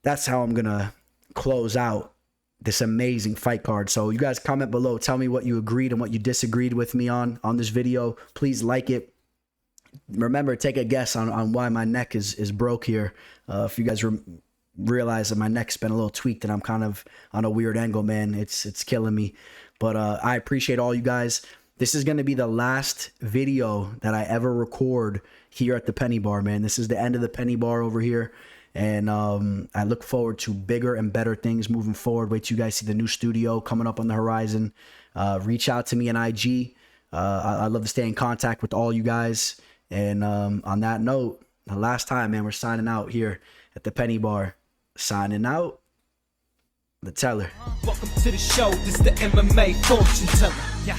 S1: that's how I'm gonna close out this amazing fight card. So you guys comment below, tell me what you agreed and what you disagreed with me on this video. Please like it. Remember, take a guess on why my neck is broke here. If you guys realize that my neck's been a little tweaked and I'm kind of on a weird angle, man, it's killing me. But I appreciate all you guys. This is going to be the last video that I ever record here at the Penny Bar, man. This is the end of the Penny Bar over here. And I look forward to bigger and better things moving forward. Wait till you guys see the new studio coming up on the horizon. Reach out to me on IG. I'd love to stay in contact with all you guys. And on that note, the last time, man, we're signing out here at the Penny Bar. Signing out, the Teller.
S3: Welcome to the show. This is the MMA fortune teller. Yeah.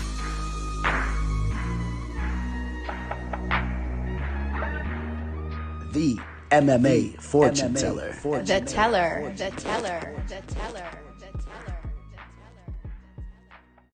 S1: The MMA fortune teller.
S2: The teller. The teller. The teller.